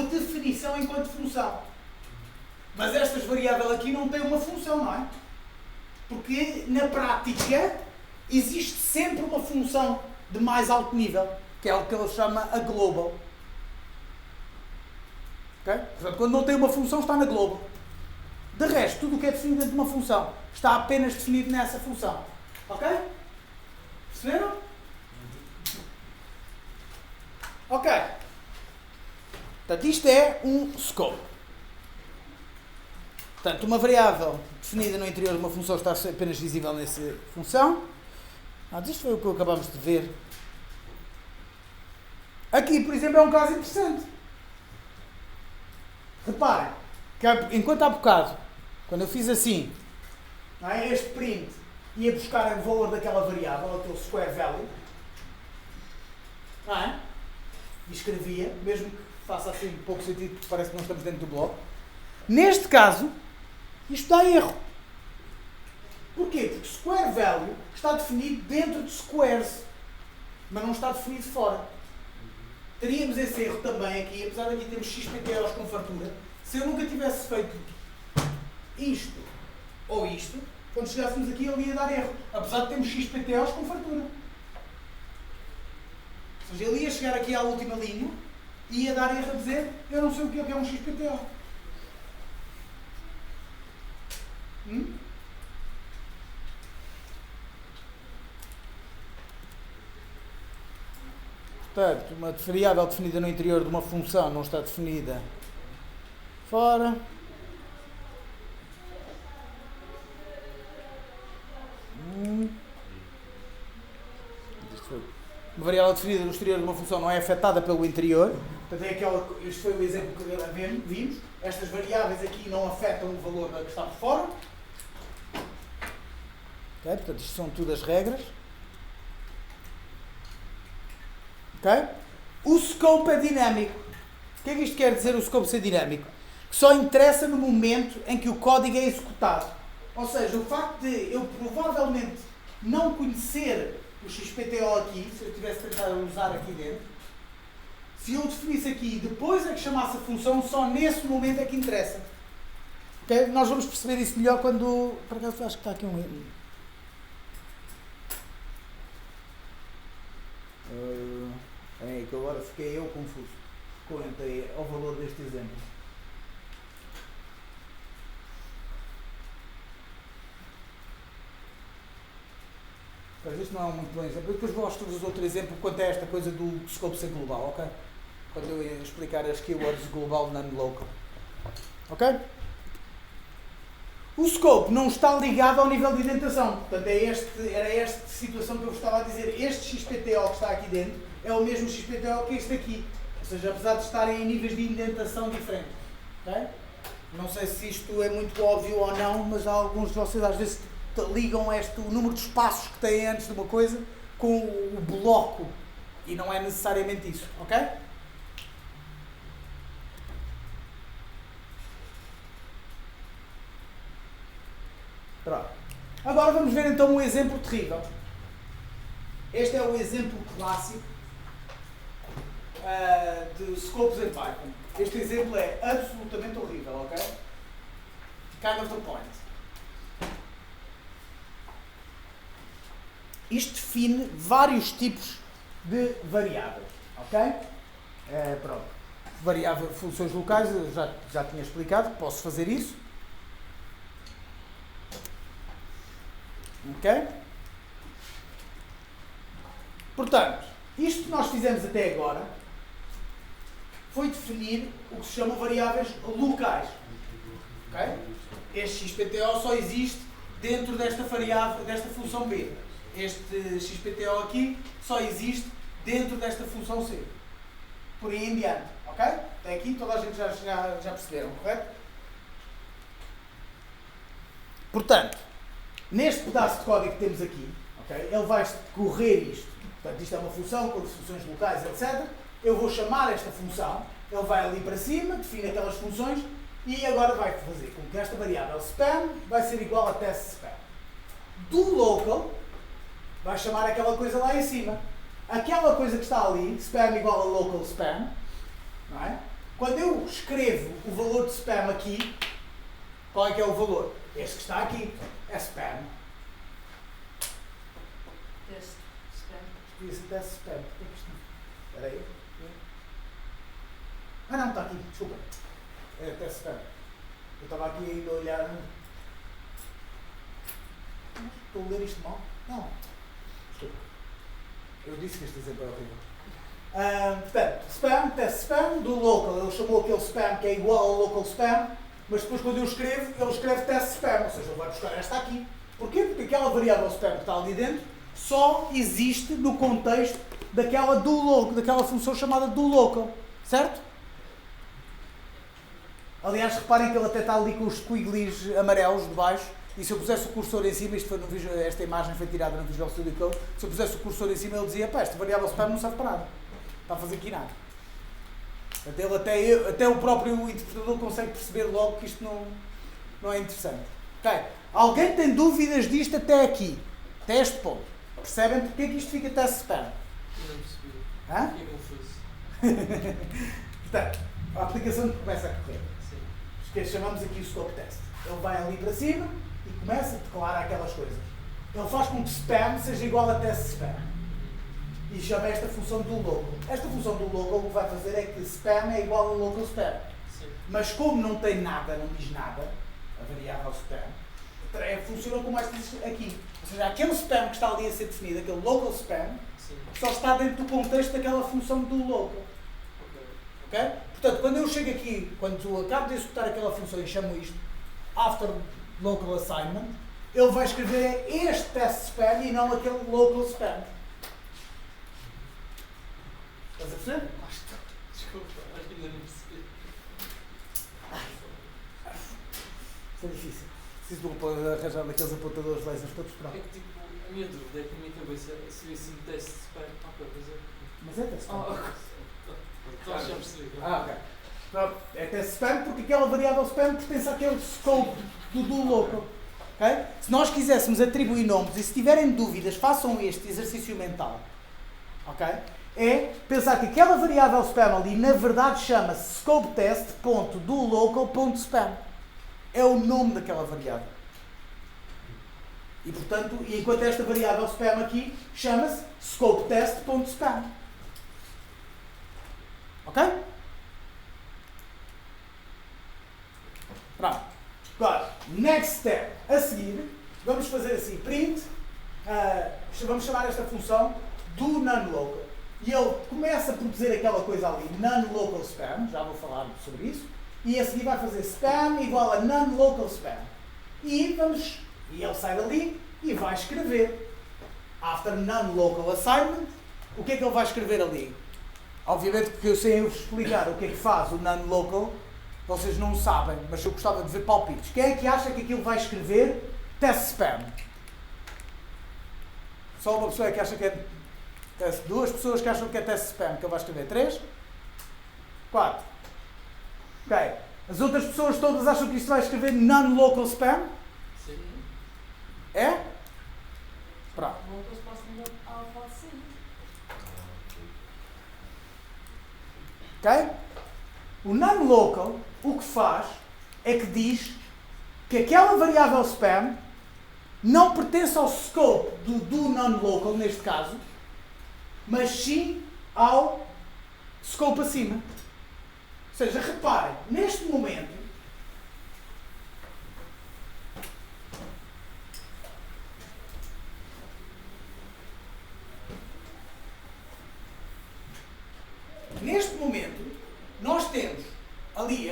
definição enquanto função. Mas estas variáveis aqui não têm uma função, não é? Porque na prática existe sempre uma função de mais alto nível, que é o que ele chama a global. Okay? Portanto, quando não tem uma função, está na global. De resto, tudo o que é definido dentro de uma função está apenas definido nessa função. Ok? Perceberam? Ok. Portanto, isto é um scope. Portanto, uma variável definida no interior de uma função está apenas visível nessa função. Isto foi o que acabamos de ver. Aqui, por exemplo, é um caso interessante. Reparem, que enquanto há bocado, quando eu fiz assim, não é? Este print ia buscar o valor daquela variável, aquele square value, não é? E escrevia, mesmo que faça assim pouco sentido, porque parece que não estamos dentro do bloco. Neste caso, isto dá erro. Porquê? Porque square value está definido dentro de squares, mas não está definido fora. Teríamos esse erro também aqui, apesar de aqui termos XPTOs com fartura. Se eu nunca tivesse feito isto ou isto, quando chegássemos aqui ele ia dar erro, apesar de termos XPTOs com fartura. Ou seja, ele ia chegar aqui à última linha e ia dar erro a dizer eu não sei o que é um XPTO. Portanto, uma variável definida no interior de uma função não está definida fora. Uma variável definida no exterior de uma função não é afetada pelo interior. Portanto, este foi o exemplo que vimos. Estas variáveis aqui não afetam o valor que está por fora. Okay? Portanto, isto são tudo as regras. Okay? O scope é dinâmico. O que é que isto quer dizer, o scope ser dinâmico? Que só interessa no momento em que o código é executado. Ou seja, o facto de eu provavelmente não conhecer o XPTO aqui, se eu tivesse tentado usar aqui dentro, se eu definisse aqui e depois é que chamasse a função, só nesse momento é que interessa. Okay? Nós vamos perceber isso melhor quando... Por acaso acho que está aqui um erro. É que agora fiquei eu confuso quanto ao valor deste exemplo. Mas isto não é um muito bom exemplo. Depois mostro-vos outro exemplo quanto a esta coisa do scope ser global, ok? Quando eu ia explicar as keywords global non-local. Ok? O scope não está ligado ao nível de indentação. Portanto, era esta situação que eu vos estava a dizer. Este XPTO que está aqui dentro é o mesmo XPTO que este aqui. Ou seja, apesar de estarem em níveis de indentação diferentes. Okay? Não sei se isto é muito óbvio ou não, mas alguns de vocês às vezes ligam o número de espaços que têm antes de uma coisa com o bloco. E não é necessariamente isso. Ok? Pronto. Agora vamos ver então um exemplo terrível. Este é o exemplo clássico de scopes em Python. Este exemplo é absolutamente horrível, ok? Kind of the point. Isto define vários tipos de variáveis, ok? Pronto. Variável, funções locais, eu já tinha explicado, posso fazer isso. Ok? Portanto, isto que nós fizemos até agora foi definir o que se chama variáveis locais. Ok? Este XPTO só existe dentro desta variável, desta função B. Este XPTO aqui só existe dentro desta função C. Por aí em diante. Ok? Até aqui toda a gente já perceberam, correto? Portanto, neste pedaço de código que temos aqui, okay, ele vai correr isto. Portanto, isto é uma função com funções locais, etc. Eu vou chamar esta função, ele vai ali para cima, define aquelas funções e agora vai fazer com que esta variável spam vai ser igual a test spam. Do local, vai chamar aquela coisa lá em cima. Aquela coisa que está ali, spam igual a local spam, não é? Quando eu escrevo o valor de spam aqui, qual é que é o valor? Este que está aqui é spam. Teste spam. Podia ser test spam. O que é que isto não? Espera aí. Ah não, está aqui, desculpa. É test spam. Eu estava aqui ainda a olhar. Estou a ler isto mal? Não. Desculpa. Eu disse que este exemplo é horrível. Portanto, spam, test spam, do local. Ele chamou aquele spam que é igual ao local spam, mas depois quando eu escrevo, ele escreve test spam, ou seja, ele vai buscar esta aqui. Porquê? Porque aquela variável spam que está ali dentro só existe no contexto daquela do local, daquela função chamada do local. Certo? Aliás, reparem que ele até está ali com os squigglies amarelos de baixo. E se eu pusesse o cursor em cima, esta imagem foi tirada no Visual Studio Code, se eu pusesse o cursor em cima, ele dizia, pá, esta variável spam não serve para nada. Está a fazer aqui nada. Até o próprio interpretador consegue perceber logo que isto não é interessante. Okay. Alguém tem dúvidas disto até aqui? Até este ponto? Percebem porque é que isto fica test spam? Eu não percebi. Hã? Fiquei confuso. Portanto, a aplicação começa a correr. Sim. Que chamamos aqui o scope test. Ele vai ali para cima e começa a declarar aquelas coisas. Ele faz com que spam seja igual a test spam. E chama esta função do local. Esta função do local o que vai fazer é que spam é igual a local spam. Sim. Mas como não tem nada, não diz nada, a variável spam, funciona como esta diz aqui. Ou seja, aquele spam que está ali a ser definido, aquele local spam, Sim. só está dentro do contexto daquela função do local. Ok. Ok? Portanto, quando eu chego aqui, quando eu acabo de executar aquela função e chamo isto after local assignment, ele vai escrever este test spam e não aquele local spam. Estás a perceber? Desculpa, acho que ainda não percebi. Isto é difícil. Preciso de arranjar daqueles apontadores laser todos É pronto. que tipo, a minha dúvida é que na minha cabeça seria assim teste spam. Ok, pois é. Mas é test spam. Ok. Então já percebi. Ok. Pronto, é test spam porque aquela variável spam pertence àquele scope do local. Okay? Se nós quiséssemos atribuir nomes e se tiverem dúvidas, façam este exercício mental. Ok? É pensar que aquela variável spam ali na verdade chama-se scopetest.dolocal.spam. É o nome daquela variável. E portanto, enquanto esta variável spam aqui chama-se scopetest.spam. Ok? Pronto. Agora, next step. A seguir, vamos fazer assim, print, vamos chamar esta função do nonlocal. E ele começa por dizer aquela coisa ali, nonlocal spam, já vou falar sobre isso, e a seguir vai fazer spam igual a nonlocal spam. E ele sai dali e vai escrever. After non-local assignment, o que é que ele vai escrever ali? Obviamente que eu sei vos explicar o que é que faz o non-local, vocês não sabem, mas eu gostava de ver palpites. Quem é que acha que aquilo vai escrever test spam? Só uma pessoa é que acha que é test, 2 pessoas que acham que é test spam, que ele vai escrever 3, 4. Ok. As outras pessoas todas acham que isto vai escrever non-local spam? Sim. É? Pronto. Voltas para a segunda alfa sim. Ok? O non-local, o que faz é que diz que aquela variável spam não pertence ao scope do non-local, neste caso, mas sim ao scope acima. Ou seja, reparem, neste momento, nós temos ali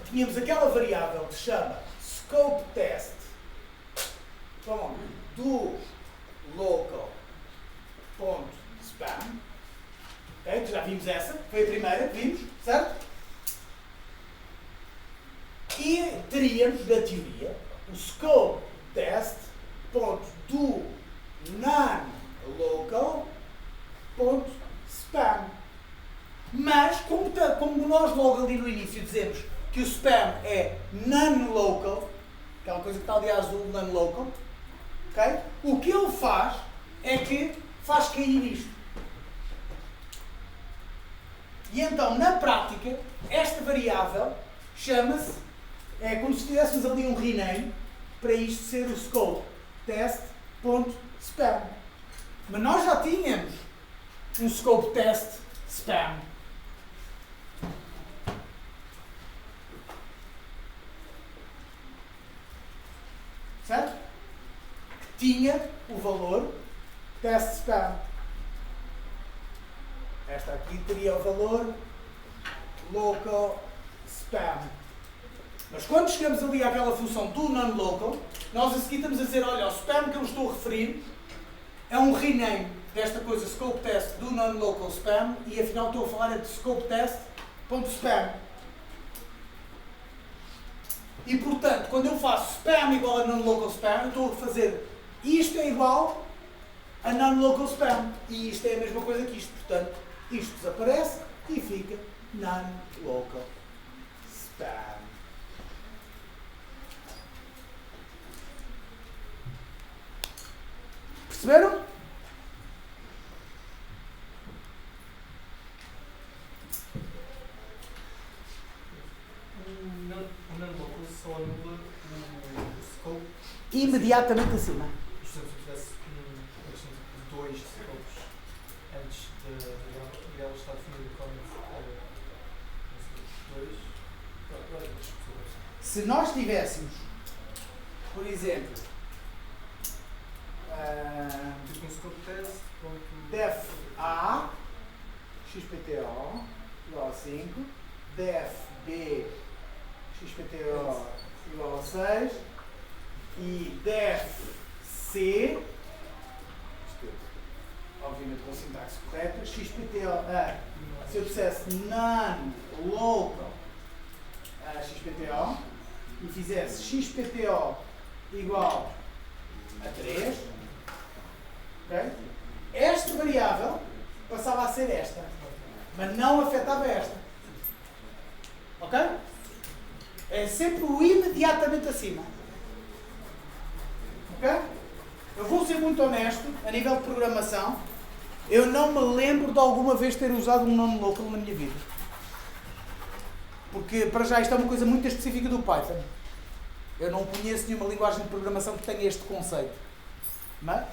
tínhamos aquela variável que se chama scope test do local.spam, okay? Já vimos essa, foi a primeira que vimos, certo? E teríamos, na teoria, o scope test do non-local.spam. Mas, como nós logo ali no início dizemos que o spam é non-local, aquela coisa que está ali azul, non-local, okay? O que ele faz é que faz cair isto. E então, na prática, esta variável chama-se, é como se tivéssemos ali um rename para isto ser o scope test.spam. Mas nós já tínhamos um scope test spam. Certo? Que tinha o valor test spam. Esta aqui teria o valor local spam. Mas quando chegamos ali àquela função do non-local, nós a seguir estamos a dizer, olha, o spam que eu estou a referir é um rename desta coisa scope test do non-local spam e afinal estou a falar de scope test.spam. E portanto, quando eu faço spam igual a non-local spam, eu estou a fazer isto é igual a non-local spam. E isto é a mesma coisa que isto. Portanto, isto desaparece e fica non-local spam. Perceberam? O non-local só anula o scope. Imediatamente acima. Isto se eu tivesse dois scopes antes de ela estar definida como dois. Se nós tivéssemos, por exemplo, Tipo um scope test. def A XPTO igual a 5, def B XPTO igual a 6 e def C, obviamente com a sintaxe correta, XPTO A, se eu dissesse non-local XPTO e fizesse XPTO igual a 3, okay? Esta variável passava a ser esta, mas não afetava esta. Ok? É sempre o imediatamente acima. Ok? Eu vou ser muito honesto, a nível de programação, eu não me lembro de alguma vez ter usado um non-local na minha vida. Porque, para já, isto é uma coisa muito específica do Python. Eu não conheço nenhuma linguagem de programação que tenha este conceito. Mas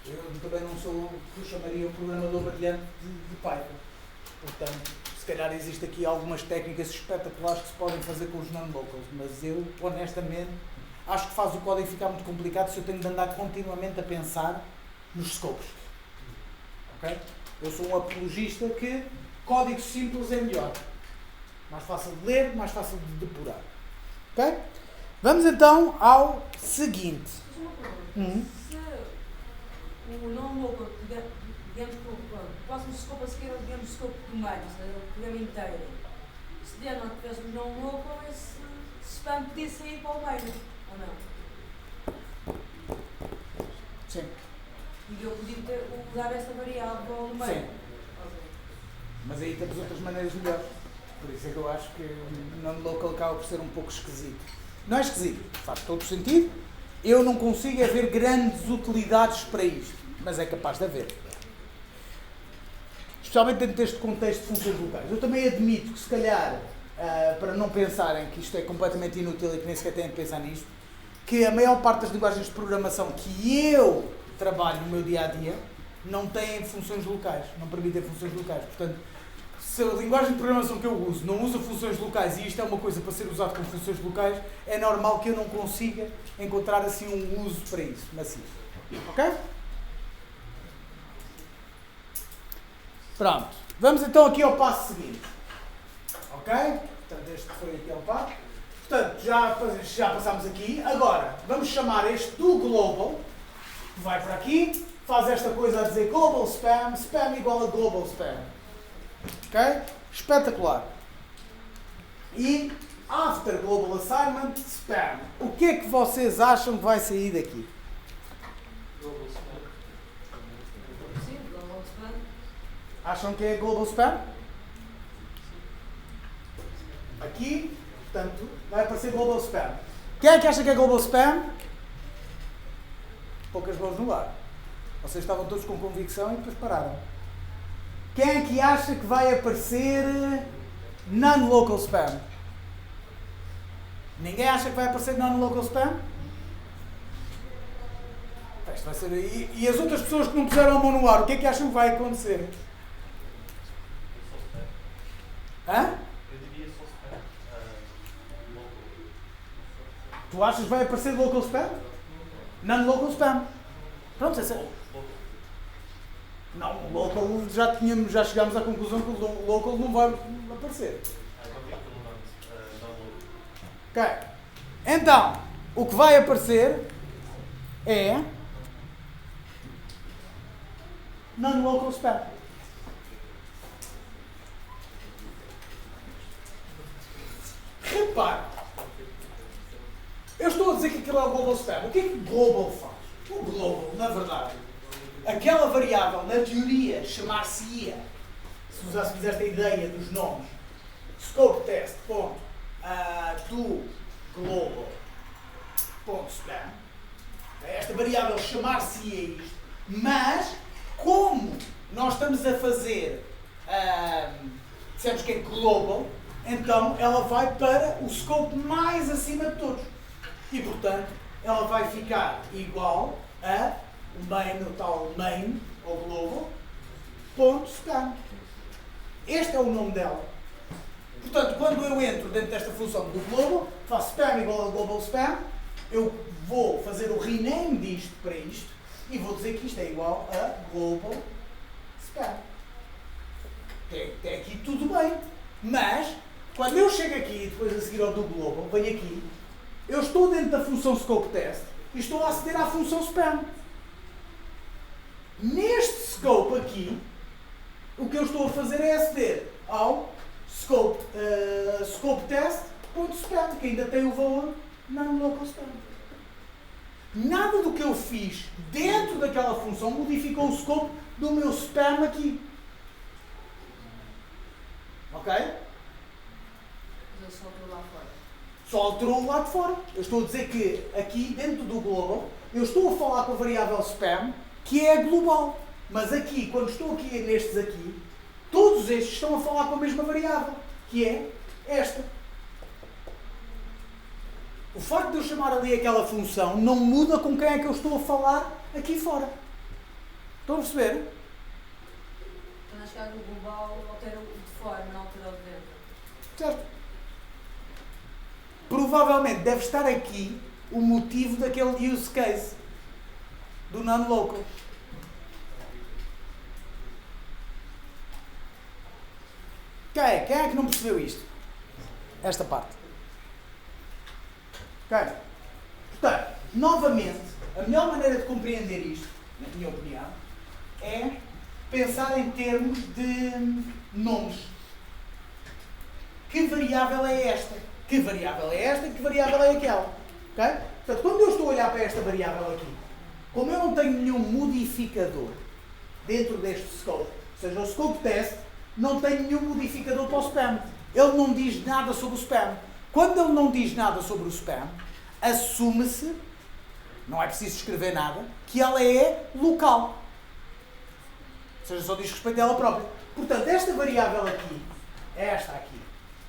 eu também não sou o que eu chamaria um programador brilhante de Python. Portanto, se calhar existe aqui algumas técnicas espetaculares que se podem fazer com os non-locals, mas eu, honestamente, acho que faz o código ficar muito complicado se eu tenho de andar continuamente a pensar nos scopes. Ok? Eu sou um apologista que código simples é melhor. Mais fácil de ler, mais fácil de depurar. Ok? Vamos então ao seguinte. Mas uma pergunta. Se o non-local, digamos que o próximo scope a seguir é, digamos, o scope do meio, ou seja, o programa inteiro. Se dentro não tivesse o non-local, esse spam podia sair para o meio, ou não? Sim. E eu podia usar essa variável no meio. Sim. Mas aí temos outras maneiras melhores. Por isso é que eu acho que o non-local acaba por ser um pouco esquisito. Não é esquisito, faz todo o sentido. Eu não consigo ver grandes utilidades para isto, mas é capaz de haver. Especialmente dentro deste contexto de funções locais. Eu também admito que, se calhar, para não pensarem que isto é completamente inútil e que nem sequer têm de pensar nisto, que a maior parte das linguagens de programação que eu trabalho no meu dia-a-dia não têm funções locais, não permitem funções locais. Portanto, se a linguagem de programação que eu uso não usa funções locais e isto é uma coisa para ser usado com funções locais, é normal que eu não consiga encontrar assim um uso para isso, maciço. Ok? Pronto. Vamos então aqui ao passo seguinte. Ok? Portanto, este foi aqui ao passo. Portanto, já passámos aqui. Agora, vamos chamar este do global, que vai para aqui, faz esta coisa a dizer global spam, spam igual a global spam. Ok? Espetacular. E after global assignment, spam. O que é que vocês acham que vai sair daqui? Global spam. Sim, global spam. Acham que é global spam? Aqui, portanto, vai aparecer global spam. Quem é que acha que é global spam? Poucas mãos no ar. Vocês estavam todos com convicção e depois pararam. Quem é que acha que vai aparecer non-local spam? Ninguém acha que vai aparecer non-local spam? Isto vai ser aí. E as outras pessoas que não puseram a mão no ar, o que é que acham que vai acontecer? Hã? Eu diria só spam. Local. Tu achas que vai aparecer local spam? Non-local spam. Pronto, essa... Não, o local já chegámos à conclusão que o local não vai aparecer. Ok. Então, o que vai aparecer é non-local spam. Repare, eu estou a dizer que aquilo é o global spam. O que é que o global faz? O global, na verdade, aquela variável, na teoria, chamar-se-ia, se usássemos esta ideia dos nomes, scope test, to global.spam, esta variável chamar-se-ia isto, mas como nós estamos a fazer, dissemos que é global, então ela vai para o scope mais acima de todos. E, portanto, ela vai ficar igual a o main, o tal main, ou global, ponto spam. Este é o nome dela. Portanto, quando eu entro dentro desta função do global, faço spam igual a global spam, eu vou fazer o rename disto para isto e vou dizer que isto é igual a global spam. Até aqui tudo bem. Mas, quando eu chego aqui e depois a seguir ao do global, venho aqui, eu estou dentro da função scope test e estou a aceder à função spam. Neste scope aqui, o que eu estou a fazer é aceder ao scope test.spam, que ainda tem o valor non-local spam. Nada do que eu fiz dentro daquela função modificou o scope do meu spam aqui. Ok? Mas eu só estou lá fora. Só alterou o lado de fora. Eu estou a dizer que aqui, dentro do global, eu estou a falar com a variável spam, que é global. Mas aqui, quando estou aqui nestes aqui, todos estes estão a falar com a mesma variável, que é esta. O facto de eu chamar ali aquela função não muda com quem é que eu estou a falar aqui fora. Estão a perceber? Quando a chegar no global, altera o de fora, não altera o de dentro. Certo? Provavelmente deve estar aqui o motivo daquele use case do non-local. Quem é que não percebeu isto? Esta parte. Ok? Ok? Portanto, novamente, a melhor maneira de compreender isto, na minha opinião, é pensar em termos de nomes. Que variável é esta? Que variável é esta e que variável é aquela? Ok? Portanto, quando eu estou a olhar para esta variável aqui, como eu não tenho nenhum modificador dentro deste scope, ou seja, o scope test não tem nenhum modificador para o spam. Ele não diz nada sobre o spam. Quando ele não diz nada sobre o spam, assume-se, não é preciso escrever nada, que ela é local. Ou seja, só diz respeito a ela própria. Portanto, esta variável aqui, esta aqui,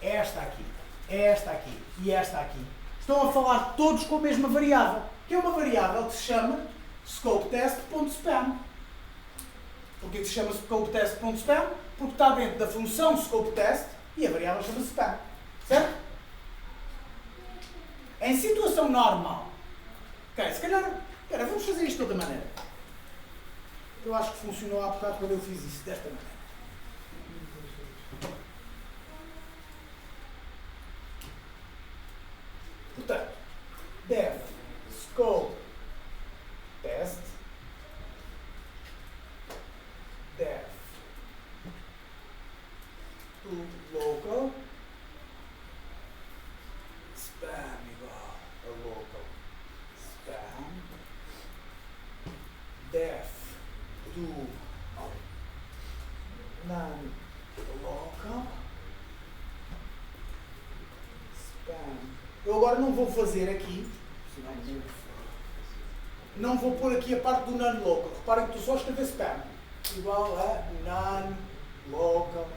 esta aqui, esta aqui e esta aqui, estão a falar todos com a mesma variável, que é uma variável que se chama scopetest.spam. Porquê que se chama scopetest.spam? Porque está dentro da função scopetest e a variável chama-se spam. Certo? Em situação normal, ok, se calhar, vamos fazer isto de outra maneira. Eu acho que funcionou há bocado quando eu fiz isso, desta maneira. Portanto, def scope test def to local spam igual a local spam def to non-local spam. Eu agora não vou fazer aqui, não vou pôr aqui a parte do non-local. Reparem que estou só a escrever spam igual a non-local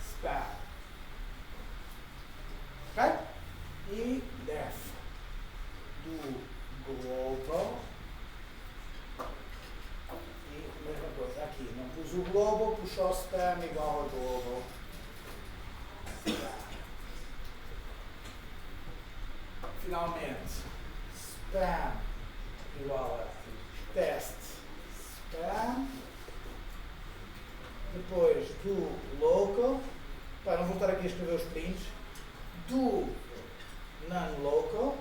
spam. Ok? E def do global. E a mesma coisa aqui, não pus o global, pus só spam igual a global spam. Finalmente, spam igual a test spam. Depois do local, não vou estar aqui a escrever os prints, do non-local,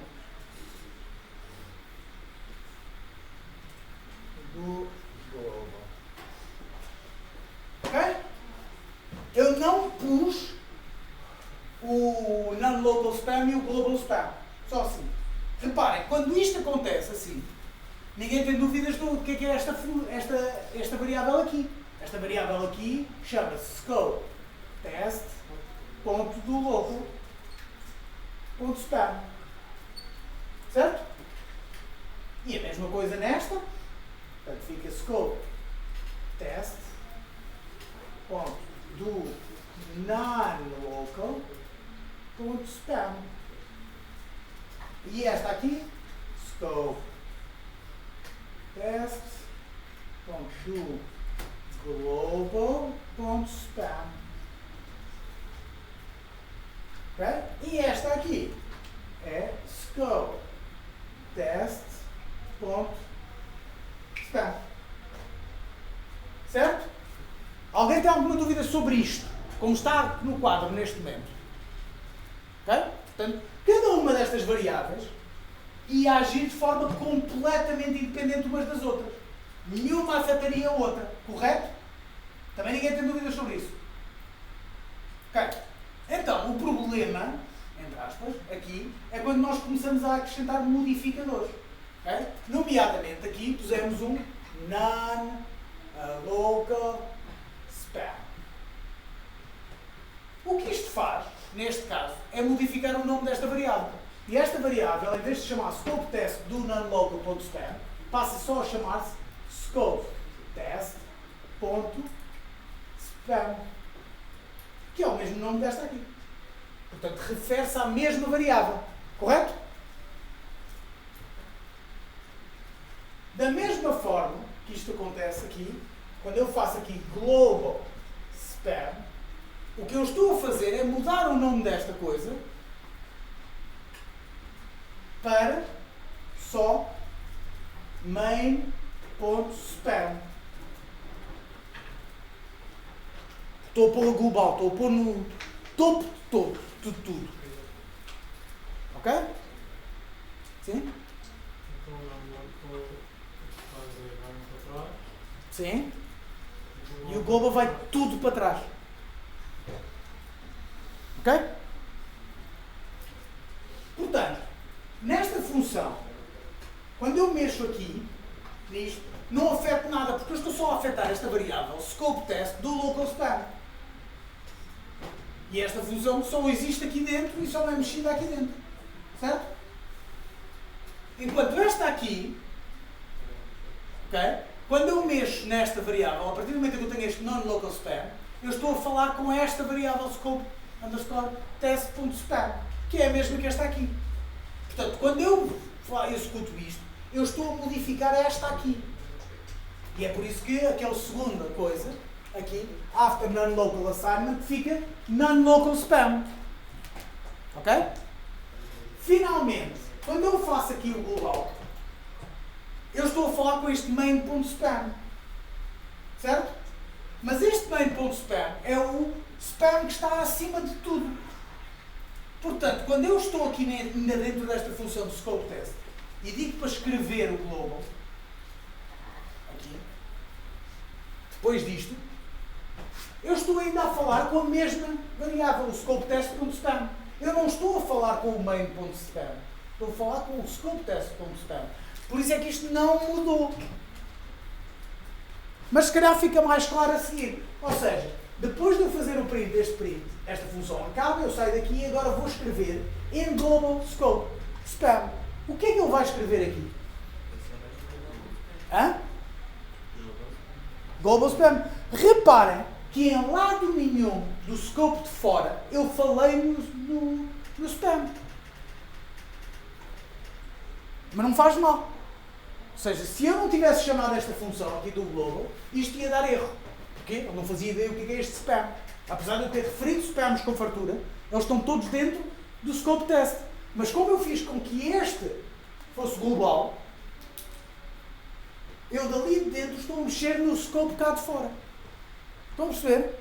do global. Ok? Eu não pus o non-local spam e o global spam. Só assim. Reparem, quando isto acontece assim, ninguém tem dúvidas do que é esta variável aqui. Esta variável aqui chama-se scope test ponto do local ponto spam. Certo? E a mesma coisa nesta. Portanto, fica scope test ponto do non-local ponto spam. E esta aqui, scope test ponto do global ponto spam. Ok? E esta aqui é scope test ponto spam. Certo? Alguém tem alguma dúvida sobre isto? Como está no quadro neste momento? Ok? Portanto, cada uma destas variáveis ia agir de forma completamente independente umas das outras. Nenhuma afetaria a outra. Correto? Também ninguém tem dúvidas sobre isso. Ok? Então, o problema, entre aspas, aqui, é quando nós começamos a acrescentar modificadores. Okay? Nomeadamente, aqui pusemos um non-local spam. O que isto faz, neste caso, é modificar o nome desta variável. E esta variável, em vez de chamar scope test do non-local.spam, passa só a chamar-se scope test.spam, que é o mesmo nome desta aqui. Portanto, refere-se à mesma variável. Correto? Da mesma forma que isto acontece aqui, quando eu faço aqui global spam, o que eu estou a fazer é mudar o nome desta coisa para só main.spam. Estou a pôr global, estou a pôr no topo de tudo. Ok? Sim? Então não vai para trás. Sim. E o global vai tudo para trás. Ok? Portanto, nesta função, quando eu mexo aqui, nisto, não afeta nada, porque eu estou só a afetar esta variável, scope test, do local span. E esta função só existe aqui dentro e só é mexida aqui dentro. Certo? Enquanto esta aqui, ok? Quando eu mexo nesta variável, a partir do momento em que eu tenho este non-local span, eu estou a falar com esta variável scope underscore test.span, que é a mesma que esta aqui. Portanto, quando eu executo isto, eu estou a modificar esta aqui. E é por isso que aquela segunda coisa, aqui, after non-local assignment, fica non-local spam. Ok? Finalmente, quando eu faço aqui o global, eu estou a falar com este main.spam. Certo? Mas este main.spam é o spam que está acima de tudo. Portanto, quando eu estou aqui ainda dentro desta função do scope test e digo para escrever o global, aqui, depois disto, eu estou ainda a falar com a mesma variável, o scope test.spam. Eu não estou a falar com o main.spam. Estou a falar com o scope test.spam. Por isso é que isto não mudou. Mas se calhar fica mais claro a seguir. Ou seja, depois de eu fazer o print deste print, esta função acaba, eu saio daqui e agora vou escrever in global scope spam. O que é que ele vai escrever aqui? Hã? Global spam. Reparem que em lado nenhum do scope de fora eu falei no spam. Mas não faz mal. Ou seja, se eu não tivesse chamado esta função aqui do global, isto ia dar erro. Porquê? Eu não fazia ideia o que é este spam. Apesar de eu ter referido spams com fartura, eles estão todos dentro do scope test. Mas como eu fiz com que este fosse global, eu dali de dentro estou a mexer no scope cá de fora. Estão a perceber?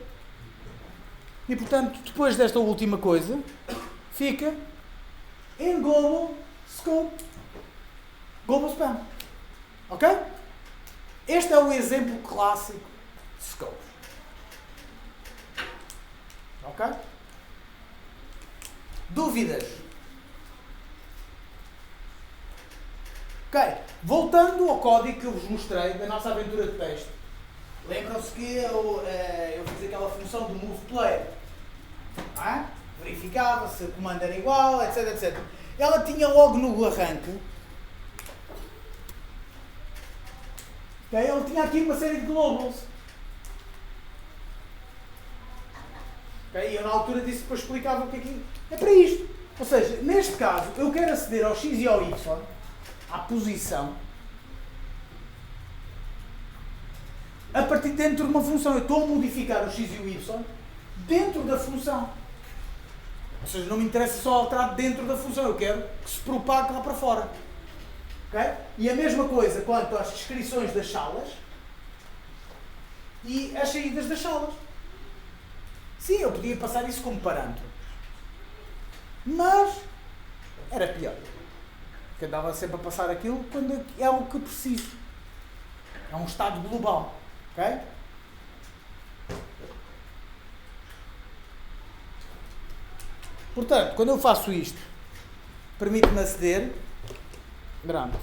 E portanto, depois desta última coisa, fica in global scope global spam. Ok? Este é o exemplo clássico de scope. Ok? Dúvidas? Ok. Voltando ao código que eu vos mostrei da nossa aventura de texto. Lembram-se que eu fiz aquela função do move player. Verificava se o comando era igual, etc, etc. Ela tinha logo no arranque. Okay, ela tinha aqui uma série de globals. Okay, e eu na altura disse, depois explicava o que aqui é para isto. Ou seja, neste caso, eu quero aceder ao x e ao y, à posição, a partir de dentro de uma função. Eu estou a modificar o x e o y dentro da função. Ou seja, não me interessa só alterar dentro da função, eu quero que se propague lá para fora. Okay? E a mesma coisa quanto às descrições das salas e as saídas das salas. Sim, eu podia passar isso como parâmetro. Mas era pior. Porque andava sempre a passar aquilo quando é o que preciso. É um estado global. Ok? Portanto, quando eu faço isto, permite-me aceder. Grande.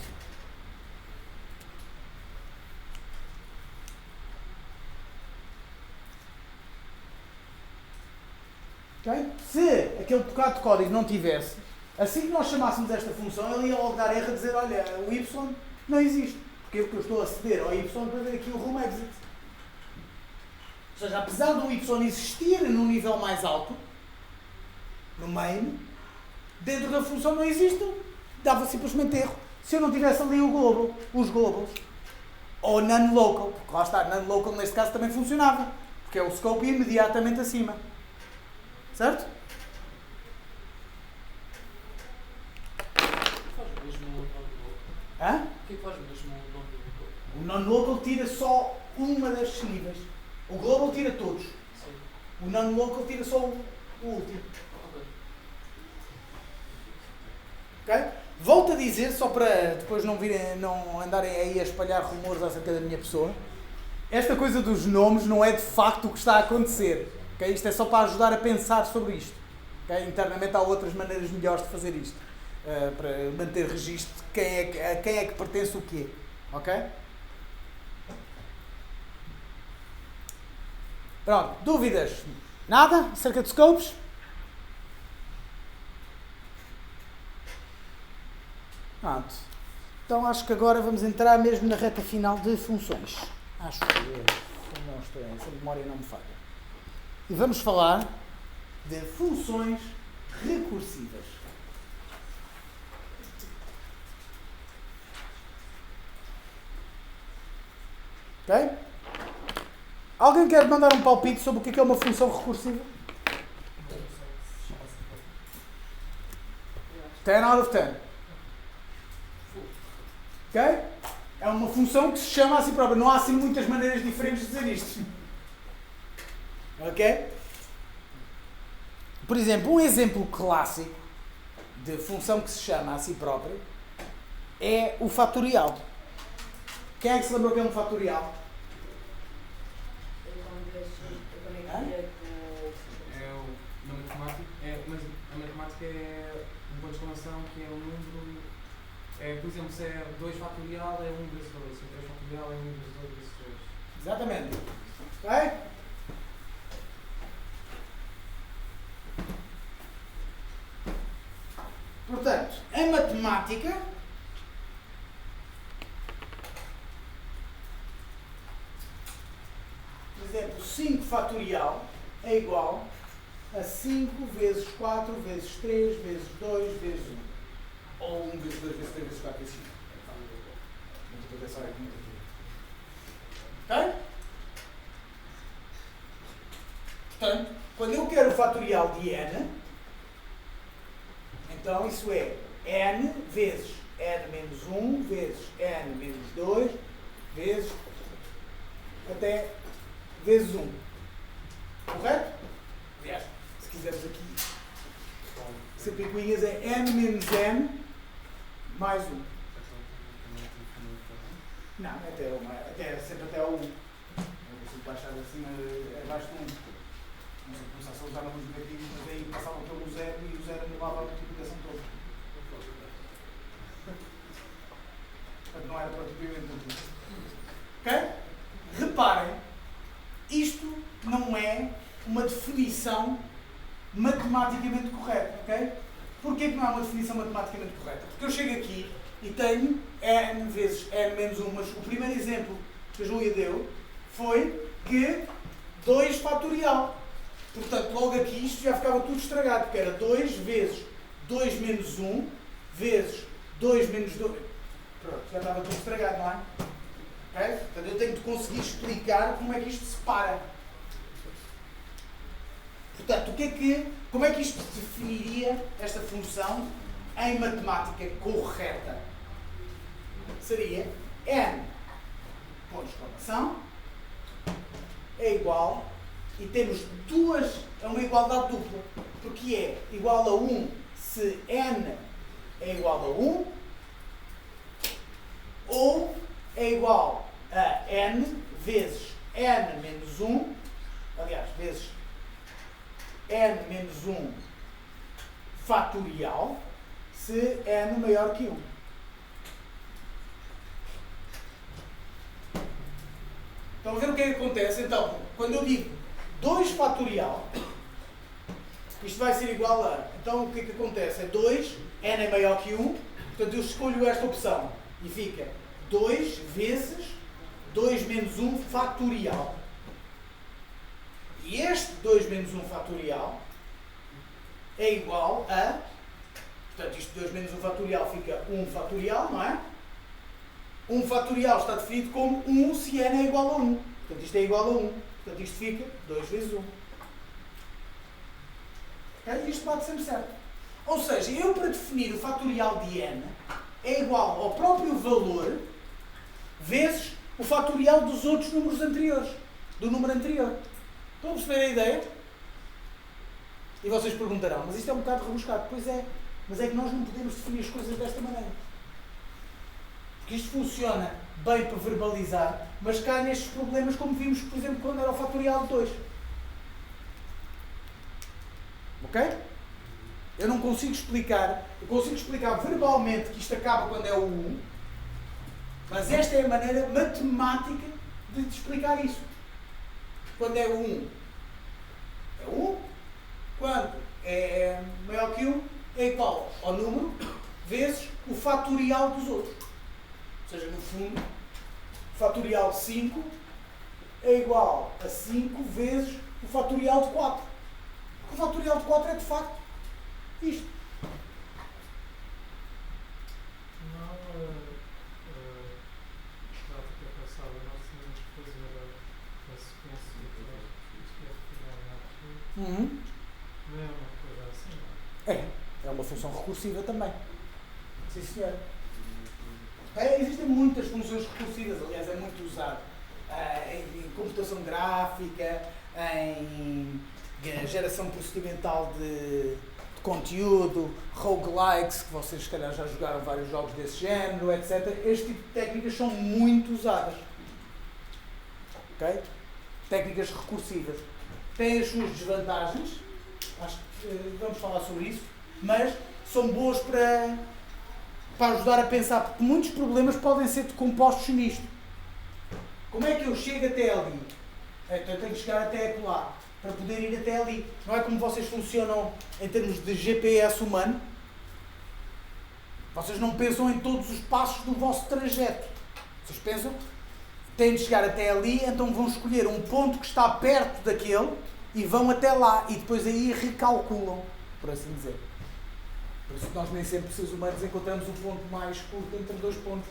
Okay? Se aquele bocado de código não tivesse, assim que nós chamássemos esta função, ele ia logo dar erro a dizer, olha, o y não existe. Porquê? Porque eu estou a aceder ao y para ver aqui o room exit. Ou seja, apesar do y existir num nível mais alto, no main, dentro da função não existe, dava simplesmente erro. Se eu não tivesse ali o global, os globals, ou non-local, porque lá está, non-local neste caso também funcionava, porque é o scope imediatamente acima. Certo? Faz mesmo o non-local. Hã? O que é que faz mesmo o non-local? O non-local tira só uma das disponíveis. O global tira todos. Sim. O non-local tira só o último. Ok. Ok? Volto a dizer, só para depois não andarem aí a espalhar rumores acerca da minha pessoa, esta coisa dos nomes não é de facto o que está a acontecer. Okay? Isto é só para ajudar a pensar sobre isto. Okay? Internamente há outras maneiras melhores de fazer isto. Para manter registro de quem é que pertence o quê. Ok? Pronto, dúvidas? Nada acerca de scopes? Pronto. Então acho que agora vamos entrar mesmo na reta final de funções. Acho que não estou em, essa memória não me falha. E vamos falar de funções recursivas. Ok? Alguém quer mandar um palpite sobre o que é uma função recursiva? 10 out of 10. Ok? É uma função que se chama a si própria. Não há assim muitas maneiras diferentes de dizer isto. Ok? Por exemplo, um exemplo clássico de função que se chama a si própria é o fatorial. Quem é que se lembrou que é um fatorial? Mas a matemática é um ponto de exclamação que é um número. Por exemplo, se é 2 fatorial é 1 vezes 2, se é 3 fatorial é 1 vezes 2 vezes 3. Exatamente. Ok? Portanto, em matemática, por exemplo, 5 fatorial é igual a 5 vezes 4 vezes 3 vezes 2 vezes 1. Ou 1 vezes 2 vezes 3 vezes 4 vezes 5. Ok? Portanto, quando eu quero o fatorial de n, então isso é n vezes n menos 1 vezes n menos 2 vezes até vezes 1. Correto? Aliás, se quisermos aqui ser picuinhas é n menos n mais 1. Não, sempre até ao 1. Eu consigo baixar assim abaixo de 1. Não sei, começasse a usar números negativos, mas aí passava pelo 0 e o 0 anulava a multiplicação toda. Portanto, não era propriamente tudo. Ok? Reparem, isto não é uma definição matematicamente correta, ok? Porquê que não é uma definição matematicamente correta? Porque eu chego aqui e tenho n vezes n menos 1, mas o primeiro exemplo que a Júlia deu foi que 2 fatorial. Portanto, logo aqui isto já ficava tudo estragado, porque era 2 vezes 2 menos 1 vezes 2 menos 2. Pronto, já estava tudo estragado, não é? Okay? Portanto, eu tenho de conseguir explicar como é que isto se separa. Portanto, como é que isto definiria esta função em matemática correta? Seria n, ponto de exclamação, é igual, e temos é uma igualdade dupla, porque é igual a 1 se n é igual a 1, ou é igual a n vezes n menos 1, aliás, vezes n menos 1 fatorial, se n maior que 1. Estão a ver o que é que acontece? Então, quando eu digo 2 fatorial, isto vai ser igual a... Então, o que é que acontece? É 2, n é maior que 1, portanto, eu escolho esta opção e fica 2 vezes 2 menos 1 fatorial. E este 2 menos 1 fatorial é igual a... Portanto, isto 2 menos 1 fatorial fica 1 fatorial, não é? 1 fatorial está definido como 1 se n é igual a 1. Portanto, isto é igual a 1. Portanto, isto fica 2 vezes 1. Okay? Isto bate sempre certo. Ou seja, eu para definir o fatorial de n é igual ao próprio valor vezes o fatorial dos outros números anteriores. Do número anterior. Estão a perceber a ideia? E vocês perguntarão, mas isto é um bocado rebuscado. Pois é. Mas é que nós não podemos definir as coisas desta maneira. Porque isto funciona bem para verbalizar, mas cai nestes problemas como vimos, por exemplo, quando era o fatorial de 2. Ok? Eu não consigo explicar, eu consigo explicar verbalmente que isto acaba quando é o 1, mas esta é a maneira matemática de te explicar isso. Quando é o 1, é 1. Quando é maior que 1, é igual ao número vezes o fatorial dos outros. Ou seja, no fundo, o fatorial de 5 é igual a 5 vezes o fatorial de 4. Porque o fatorial de 4 é de facto isto. Na prática passada nós tínhamos que fazer a sequência que é final. Não é uma coisa assim, não é? É uma função recursiva também. Sim, senhor. Existem muitas funções recursivas, aliás, é muito usado em computação gráfica, em geração procedimental de conteúdo, roguelikes, que vocês se calhar já jogaram vários jogos desse género, etc. Este tipo de técnicas são muito usadas. Ok? Técnicas recursivas. Têm as suas desvantagens, acho que vamos falar sobre isso, mas são boas para ajudar a pensar, porque muitos problemas podem ser decompostos nisto. Como é que eu chego até ali? Então eu tenho que chegar até lá, para poder ir até ali. Não é como vocês funcionam em termos de GPS humano. Vocês não pensam em todos os passos do vosso trajeto. Vocês pensam, têm de chegar até ali, então vão escolher um ponto que está perto daquele e vão até lá, e depois aí recalculam, por assim dizer. Por isso que nós nem sempre, seres humanos, encontramos o ponto mais curto entre dois pontos.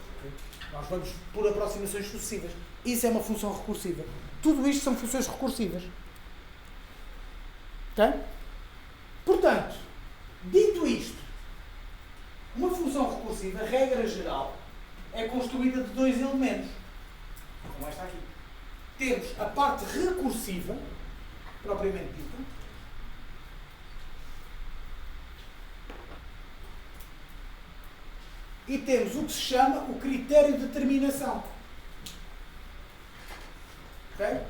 Nós vamos por aproximações sucessivas. Isso é uma função recursiva. Tudo isto são funções recursivas. Ok? Portanto, dito isto, uma função recursiva, regra geral, é construída de dois elementos. Como esta aqui. Temos a parte recursiva, propriamente dita, e temos o que se chama o critério de determinação. Ok?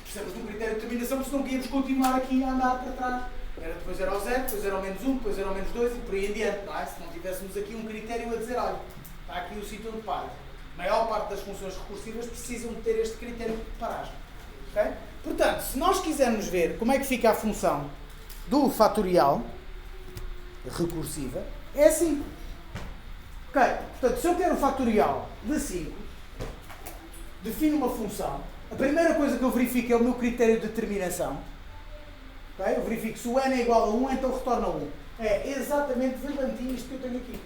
Precisamos de um critério de determinação, porque senão íamos continuar aqui a andar para trás. Depois era o 0, depois era o menos 1, depois era o menos 2 e por aí em diante. Não é? Se não tivéssemos aqui um critério a dizer, olha, está aqui o sítio onde para. A maior parte das funções recursivas precisam de ter este critério de paragem. Okay? Portanto, se nós quisermos ver como é que fica a função do fatorial recursiva, é assim. Ok? Portanto, se eu quero o fatorial de 5, defino uma função, a primeira coisa que eu verifico é o meu critério de determinação. Okay? Eu verifico se o n é igual a 1, então retorna 1. É exatamente verdadeiro isto que eu tenho aqui.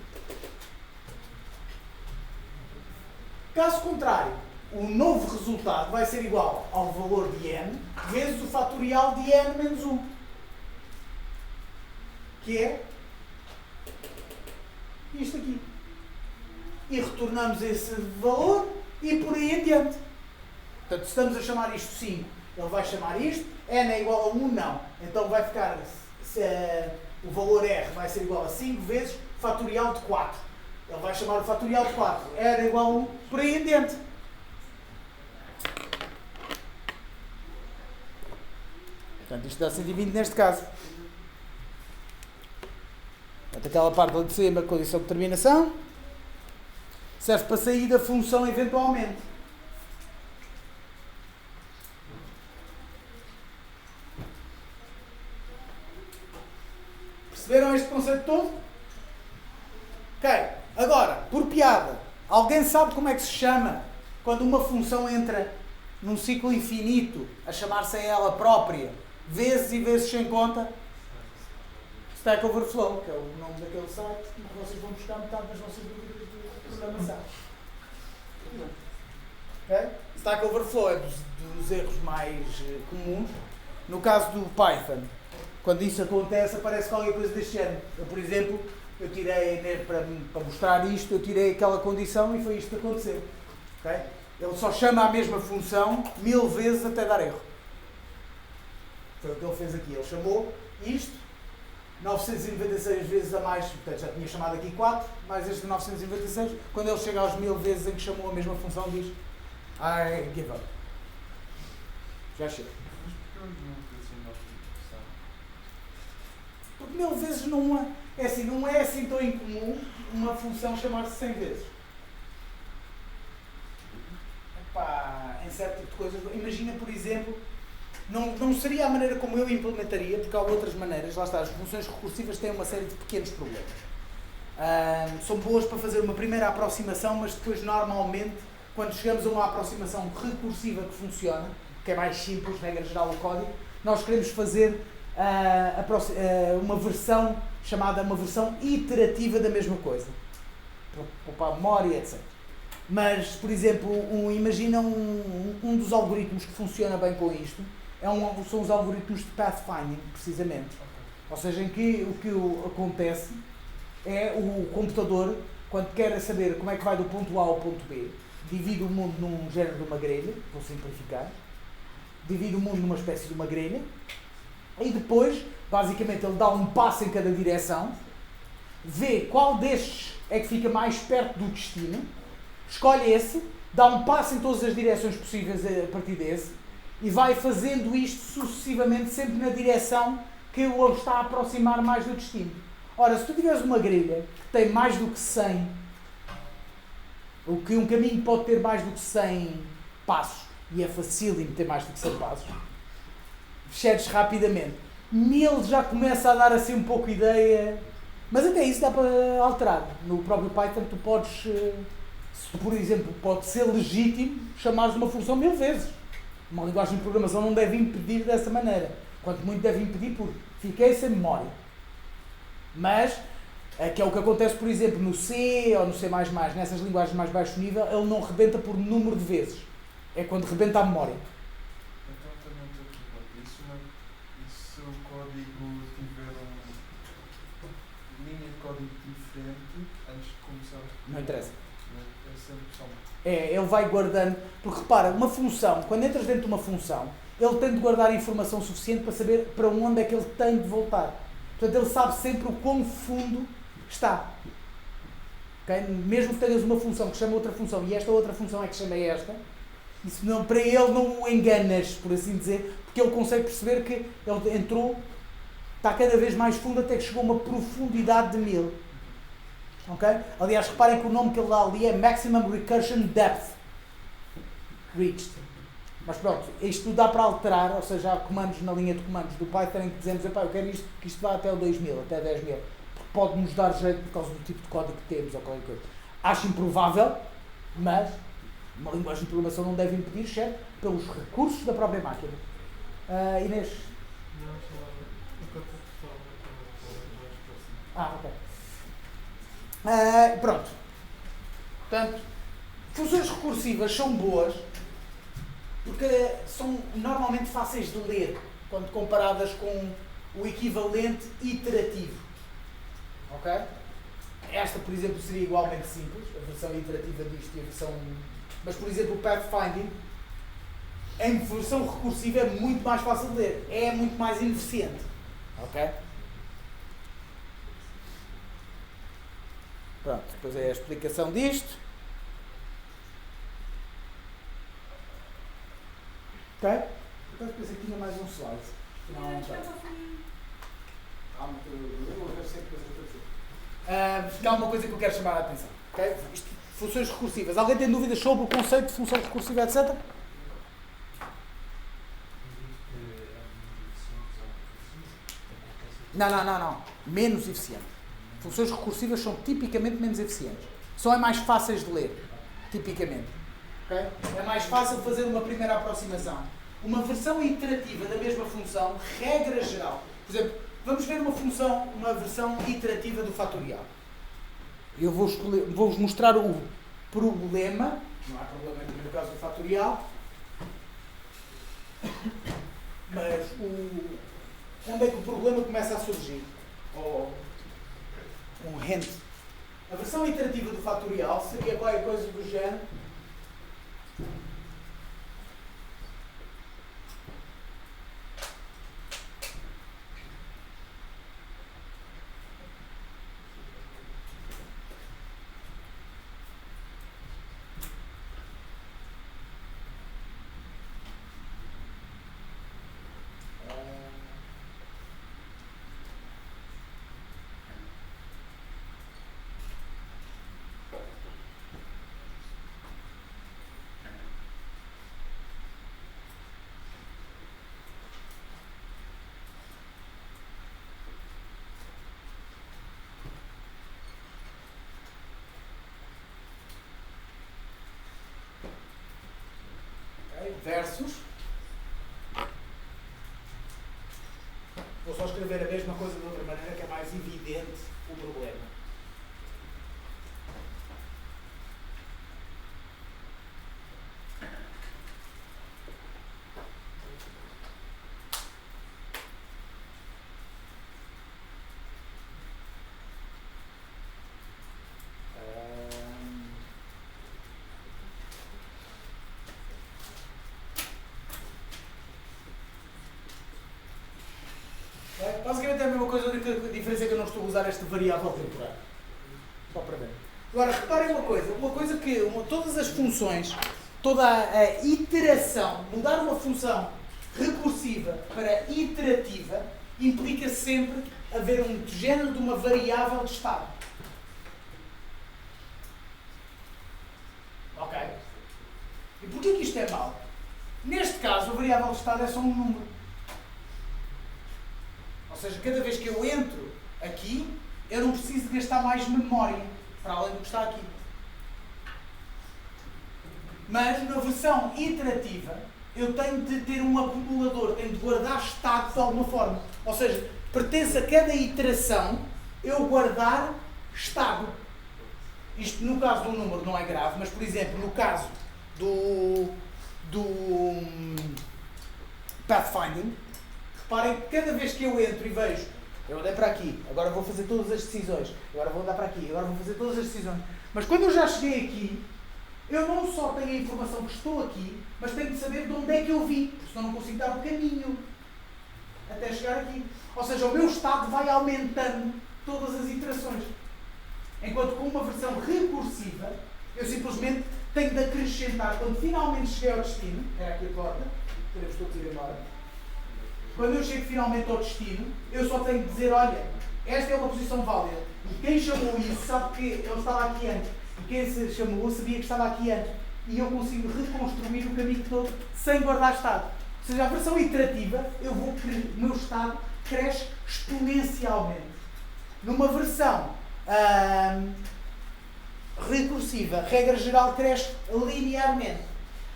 Caso contrário, o novo resultado vai ser igual ao valor de n vezes o fatorial de n menos 1. Que é isto aqui. E retornamos esse valor e por aí em diante. Portanto, se estamos a chamar isto 5, ele vai chamar isto, n é igual a 1, não. Então vai ficar, o valor r vai ser igual a 5 vezes fatorial de 4. Ele vai chamar o fatorial de 4, r é igual a 1, por aí em diante. Portanto, isto dá 120 neste caso. Portanto, aquela parte ali de cima, condição de determinação, serve para sair da função eventualmente. Perceberam este conceito todo? Ok. Agora, por piada, alguém sabe como é que se chama quando uma função entra num ciclo infinito a chamar-se a ela própria, vezes e vezes sem conta? Stack Overflow, que é o nome daquele site em que vocês vão buscar metade das vossas dúvidas de programação. Okay? Stack Overflow é dos erros mais comuns. No caso do Python, quando isso acontece, aparece qualquer coisa deste género. Eu, por exemplo, eu tirei, para mostrar isto, eu tirei aquela condição e foi isto que aconteceu. Okay? Ele só chama a mesma função 1000 vezes até dar erro. Foi o que ele fez aqui. Ele chamou isto 996 vezes a mais, portanto já tinha chamado aqui 4, mais este 996, quando ele chega aos 1000 vezes em que chamou a mesma função, diz I give up. Já chega. Mas porquê hoje não utilizam a função? Porque 1000 vezes não é assim tão incomum uma função chamar-se 100 vezes. Epá, em certo tipo de coisas, imagina por exemplo, não seria a maneira como eu implementaria, porque há outras maneiras, lá está, as funções recursivas têm uma série de pequenos problemas. São boas para fazer uma primeira aproximação, mas depois normalmente, quando chegamos a uma aproximação recursiva que funciona, que é mais simples, regra geral, o código, nós queremos fazer uma versão chamada uma versão iterativa da mesma coisa. Para poupar memória, etc. Mas, por exemplo, imagina um dos algoritmos que funciona bem com isto, são os algoritmos de pathfinding, precisamente. Ou seja, em que o que acontece é o computador, quando quer saber como é que vai do ponto A ao ponto B, divide o mundo num género de uma grelha, vou simplificar, divide o mundo numa espécie de uma grelha, e depois, basicamente, ele dá um passo em cada direção, vê qual destes é que fica mais perto do destino, escolhe esse, dá um passo em todas as direções possíveis a partir desse, e vai fazendo isto sucessivamente, sempre na direção que o está a aproximar mais do destino. Ora, se tu tiveres uma grelha que tem mais do que 100, ou que um caminho pode ter mais do que 100 passos, e é facílimo ter mais do que 100 passos, fecheres rapidamente. 1000 já começa a dar assim um pouco ideia, mas até isso dá para alterar. No próprio Python tu podes, por exemplo, pode ser legítimo chamares uma função 1000 vezes. Uma linguagem de programação não deve impedir dessa maneira. Quanto muito deve impedir por fiquei sem memória. Mas, que é o que acontece, por exemplo, no C ou no C++, nessas linguagens mais baixo nível, ele não rebenta por número de vezes. É quando rebenta a memória. Então também estou aqui para isso, mas e se o código tiver uma linha de código diferente antes de começar a... Não interessa. É sempre só uma. Ele vai guardando, porque repara, uma função, quando entras dentro de uma função, ele tem de guardar informação suficiente para saber para onde é que ele tem de voltar. Portanto, ele sabe sempre o quão fundo está. Okay? Mesmo que tenhas uma função que chama outra função e esta outra função é que chama esta, isso não, para ele não o enganas, por assim dizer, porque ele consegue perceber que ele entrou, está cada vez mais fundo até que chegou a uma profundidade de 1000. Okay? Aliás, reparem que o nome que ele dá ali é Maximum Recursion Depth Reached. Mas pronto, isto dá para alterar, ou seja, há comandos na linha de comandos do Python em que dizemos, eu quero que isto vá até o 2000, até 10.000, porque pode-nos dar jeito por causa do tipo de código que temos ou qualquer coisa. Acho improvável, mas uma linguagem de programação não deve impedir, exceto pelos recursos da própria máquina. Inês? Não, só enquanto fala, Ok. Pronto. Portanto, funções recursivas são boas porque são normalmente fáceis de ler quando comparadas com o equivalente iterativo. Ok? Esta, por exemplo, seria igualmente simples, a versão iterativa disto e a versão... Mas, por exemplo, o pathfinding em versão recursiva é muito mais fácil de ler, é muito mais ineficiente. Ok? Pronto, depois é a explicação disto. Ok? Então depois aqui tinha mais um slide. Não, não tem. Há uma coisa que eu quero chamar a atenção. Okay? Funções recursivas. Alguém tem dúvidas sobre o conceito de função recursiva, etc? Não. Menos eficiente. Funções recursivas são tipicamente menos eficientes. São mais fáceis de ler. Tipicamente. Okay? É mais fácil fazer uma primeira aproximação. Uma versão iterativa da mesma função, regra geral. Por exemplo, vamos ver uma versão iterativa do fatorial. Eu vou-vos mostrar o problema. Não há problema aqui no caso do fatorial. Mas onde é que o problema começa a surgir? Ou um hint. A versão iterativa do fatorial seria qualquer coisa do género. ok? Versus. Vou só escrever a mesma coisa de outra maneira que é mais evidente o problema. Basicamente é a mesma coisa, a única diferença é que eu não estou a usar esta variável temporária. Só para ver. Agora, reparem uma coisa que todas as funções, toda a iteração, mudar uma função recursiva para iterativa, implica sempre haver um género de uma variável de estado. Ok? E porquê que isto é mau? Neste caso, a variável de estado é só um número. Ou seja, cada vez que eu entro aqui, eu não preciso de gastar mais memória, para além do que está aqui. Mas, na versão iterativa, eu tenho de ter um acumulador, tenho de guardar estado de alguma forma. Ou seja, pertence a cada iteração eu guardar estado. Isto, no caso do número, não é grave, mas, por exemplo, no caso do pathfinding, reparem que cada vez que eu entro e vejo, eu andei para aqui, agora vou fazer todas as decisões, agora vou andar para aqui, agora vou fazer todas as decisões. Mas quando eu já cheguei aqui, eu não só tenho a informação que estou aqui, mas tenho de saber de onde é que eu vim, porque senão não consigo dar o caminho até chegar aqui. Ou seja, o meu estado vai aumentando todas as iterações. Enquanto com uma versão recursiva, eu simplesmente tenho de acrescentar, quando finalmente cheguei ao destino, era aqui a porta, podemos todos ir embora. Quando eu chego finalmente ao destino, eu só tenho de dizer, olha, esta é uma posição válida. E quem chamou isso sabe que ele estava aqui antes. E quem se chamou sabia que estava aqui antes. E eu consigo reconstruir o caminho todo sem guardar estado. Ou seja, a versão iterativa, o meu estado cresce exponencialmente. Numa versão recursiva, regra geral, cresce linearmente.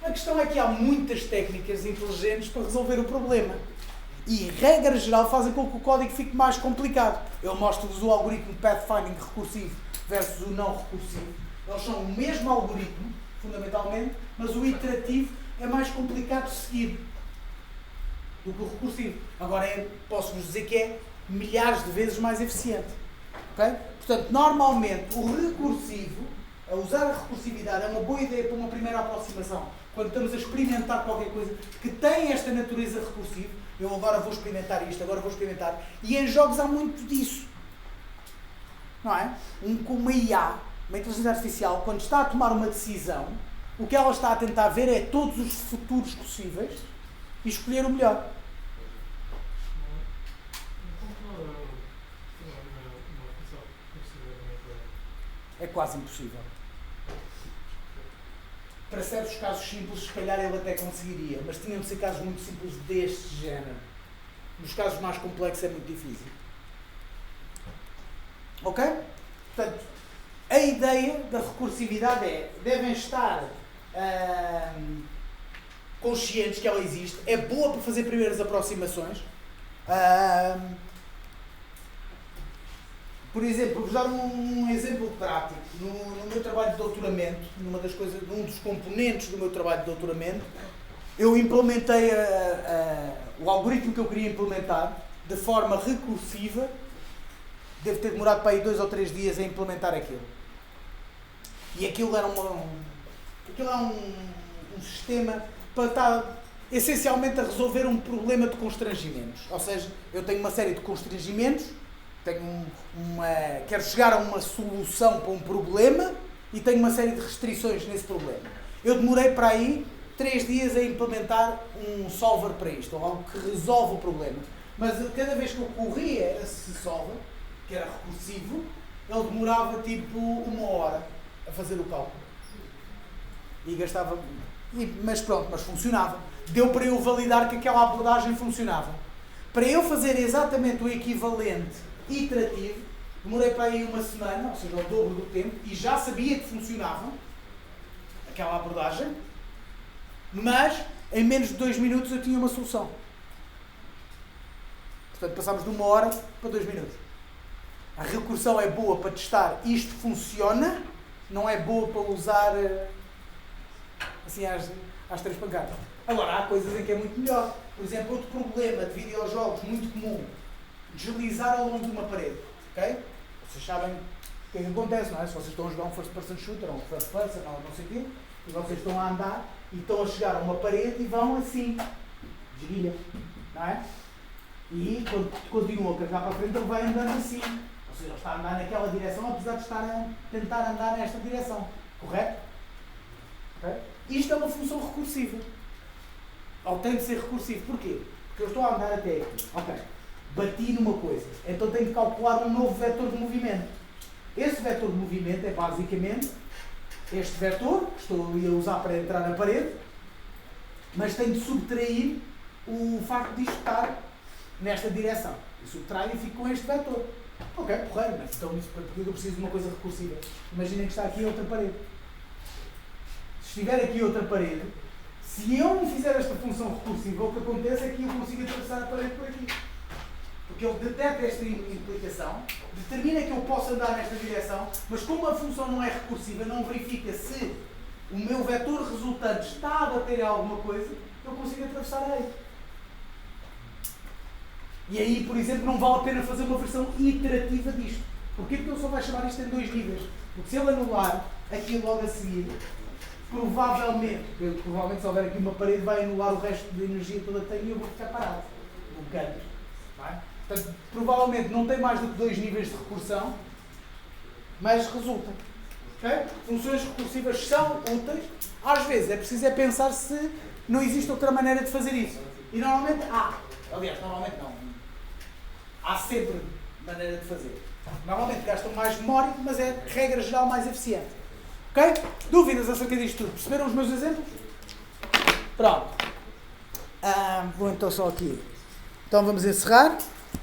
A questão é que há muitas técnicas inteligentes para resolver o problema. E, regra geral, fazem com que o código fique mais complicado. Eu mostro-vos o algoritmo de pathfinding recursivo versus o não recursivo. Eles são o mesmo algoritmo, fundamentalmente, mas o iterativo é mais complicado de seguir do que o recursivo. Agora, posso-vos dizer que é milhares de vezes mais eficiente. Okay? Portanto, normalmente, o recursivo, a usar a recursividade, é uma boa ideia para uma primeira aproximação. Quando estamos a experimentar qualquer coisa que tem esta natureza recursiva, eu agora vou experimentar isto, agora vou experimentar. E em jogos há muito disso. Não é? Com uma IA, uma inteligência artificial, quando está a tomar uma decisão, o que ela está a tentar ver é todos os futuros possíveis e escolher o melhor. É quase impossível. Para certos casos simples, se calhar ele até conseguiria, mas tinham de ser casos muito simples deste género. Nos casos mais complexos é muito difícil. Ok? Portanto, a ideia da recursividade é, devem estar conscientes que ela existe, é boa para fazer primeiras aproximações. Por exemplo, vou dar um exemplo prático. No meu trabalho de doutoramento, um dos componentes do meu trabalho de doutoramento, eu implementei o algoritmo que eu queria implementar de forma recursiva. Devo ter demorado para aí 2 ou 3 dias a implementar aquilo. E aquilo era um sistema para estar essencialmente a resolver um problema de constrangimentos. Ou seja, eu tenho uma série de constrangimentos, quero chegar a uma solução para um problema e tenho uma série de restrições nesse problema. Eu demorei para aí 3 dias a implementar um solver para isto, ou algo que resolve o problema. Mas cada vez que eu corria esse solver, que era recursivo, ele demorava tipo 1 hora a fazer o cálculo. E gastava... Mas pronto, mas funcionava. Deu para eu validar que aquela abordagem funcionava. Para eu fazer exatamente o equivalente iterativo, demorei para aí 1 semana, ou seja, o dobro do tempo, e já sabia que funcionava aquela abordagem. Mas, em menos de 2 minutos eu tinha uma solução. Portanto, passámos de 1 hora para 2 minutos. A recursão é boa para testar isto funciona, não é boa para usar assim às 3 pancadas. Agora, há coisas em que é muito melhor. Por exemplo, outro problema de videojogos muito comum, deslizar ao longo de uma parede. Okay? Vocês sabem o que é que acontece, não é? Se vocês estão a jogar um first person shooter ou um first person ou não sei o quê, e vocês estão a andar e estão a chegar a uma parede e vão assim, desguilha, não é? E quando continuam a carregar para a frente, ele vai andando assim. Ou seja, ele está a andar naquela direção, apesar de estar a tentar andar nesta direção. Correto? Okay? Isto é uma função recursiva. Ou tem de ser recursivo. Porquê? Porque eu estou a andar até aqui. Ok. Bati numa coisa. Então tenho de calcular um novo vetor de movimento. Esse vetor de movimento é basicamente este vetor, que estou a usar para entrar na parede, mas tenho de subtrair o facto de isto estar nesta direção. E subtraio e fico com este vetor. Ok, porreiro, mas então porque eu preciso de uma coisa recursiva. Imaginem que está aqui outra parede. Se estiver aqui outra parede, se eu não fizer esta função recursiva, o que acontece é que eu consigo atravessar a parede por aqui. Porque ele detecta esta implicação, determina que eu posso andar nesta direção, mas como a função não é recursiva, não verifica se o meu vetor resultante está a bater em alguma coisa, eu consigo atravessar a ele. E aí, por exemplo, não vale a pena fazer uma versão iterativa disto. Porquê? Porque ele só vai chamar isto em 2 níveis. Porque se ele anular aqui logo a seguir, provavelmente se houver aqui uma parede, vai anular o resto da energia toda que tem e eu vou ficar parado num canto. Não é? Portanto, provavelmente não tem mais do que 2 níveis de recursão, mas resulta. Okay? Funções recursivas são úteis. Às vezes é preciso pensar se não existe outra maneira de fazer isso. E normalmente há. Aliás, normalmente não. Há sempre maneira de fazer. Normalmente gastam mais memória, mas é, regra geral, mais eficiente. Ok? Dúvidas acerca disto tudo? Perceberam os meus exemplos? Pronto. Vou então só aqui. Então vamos encerrar.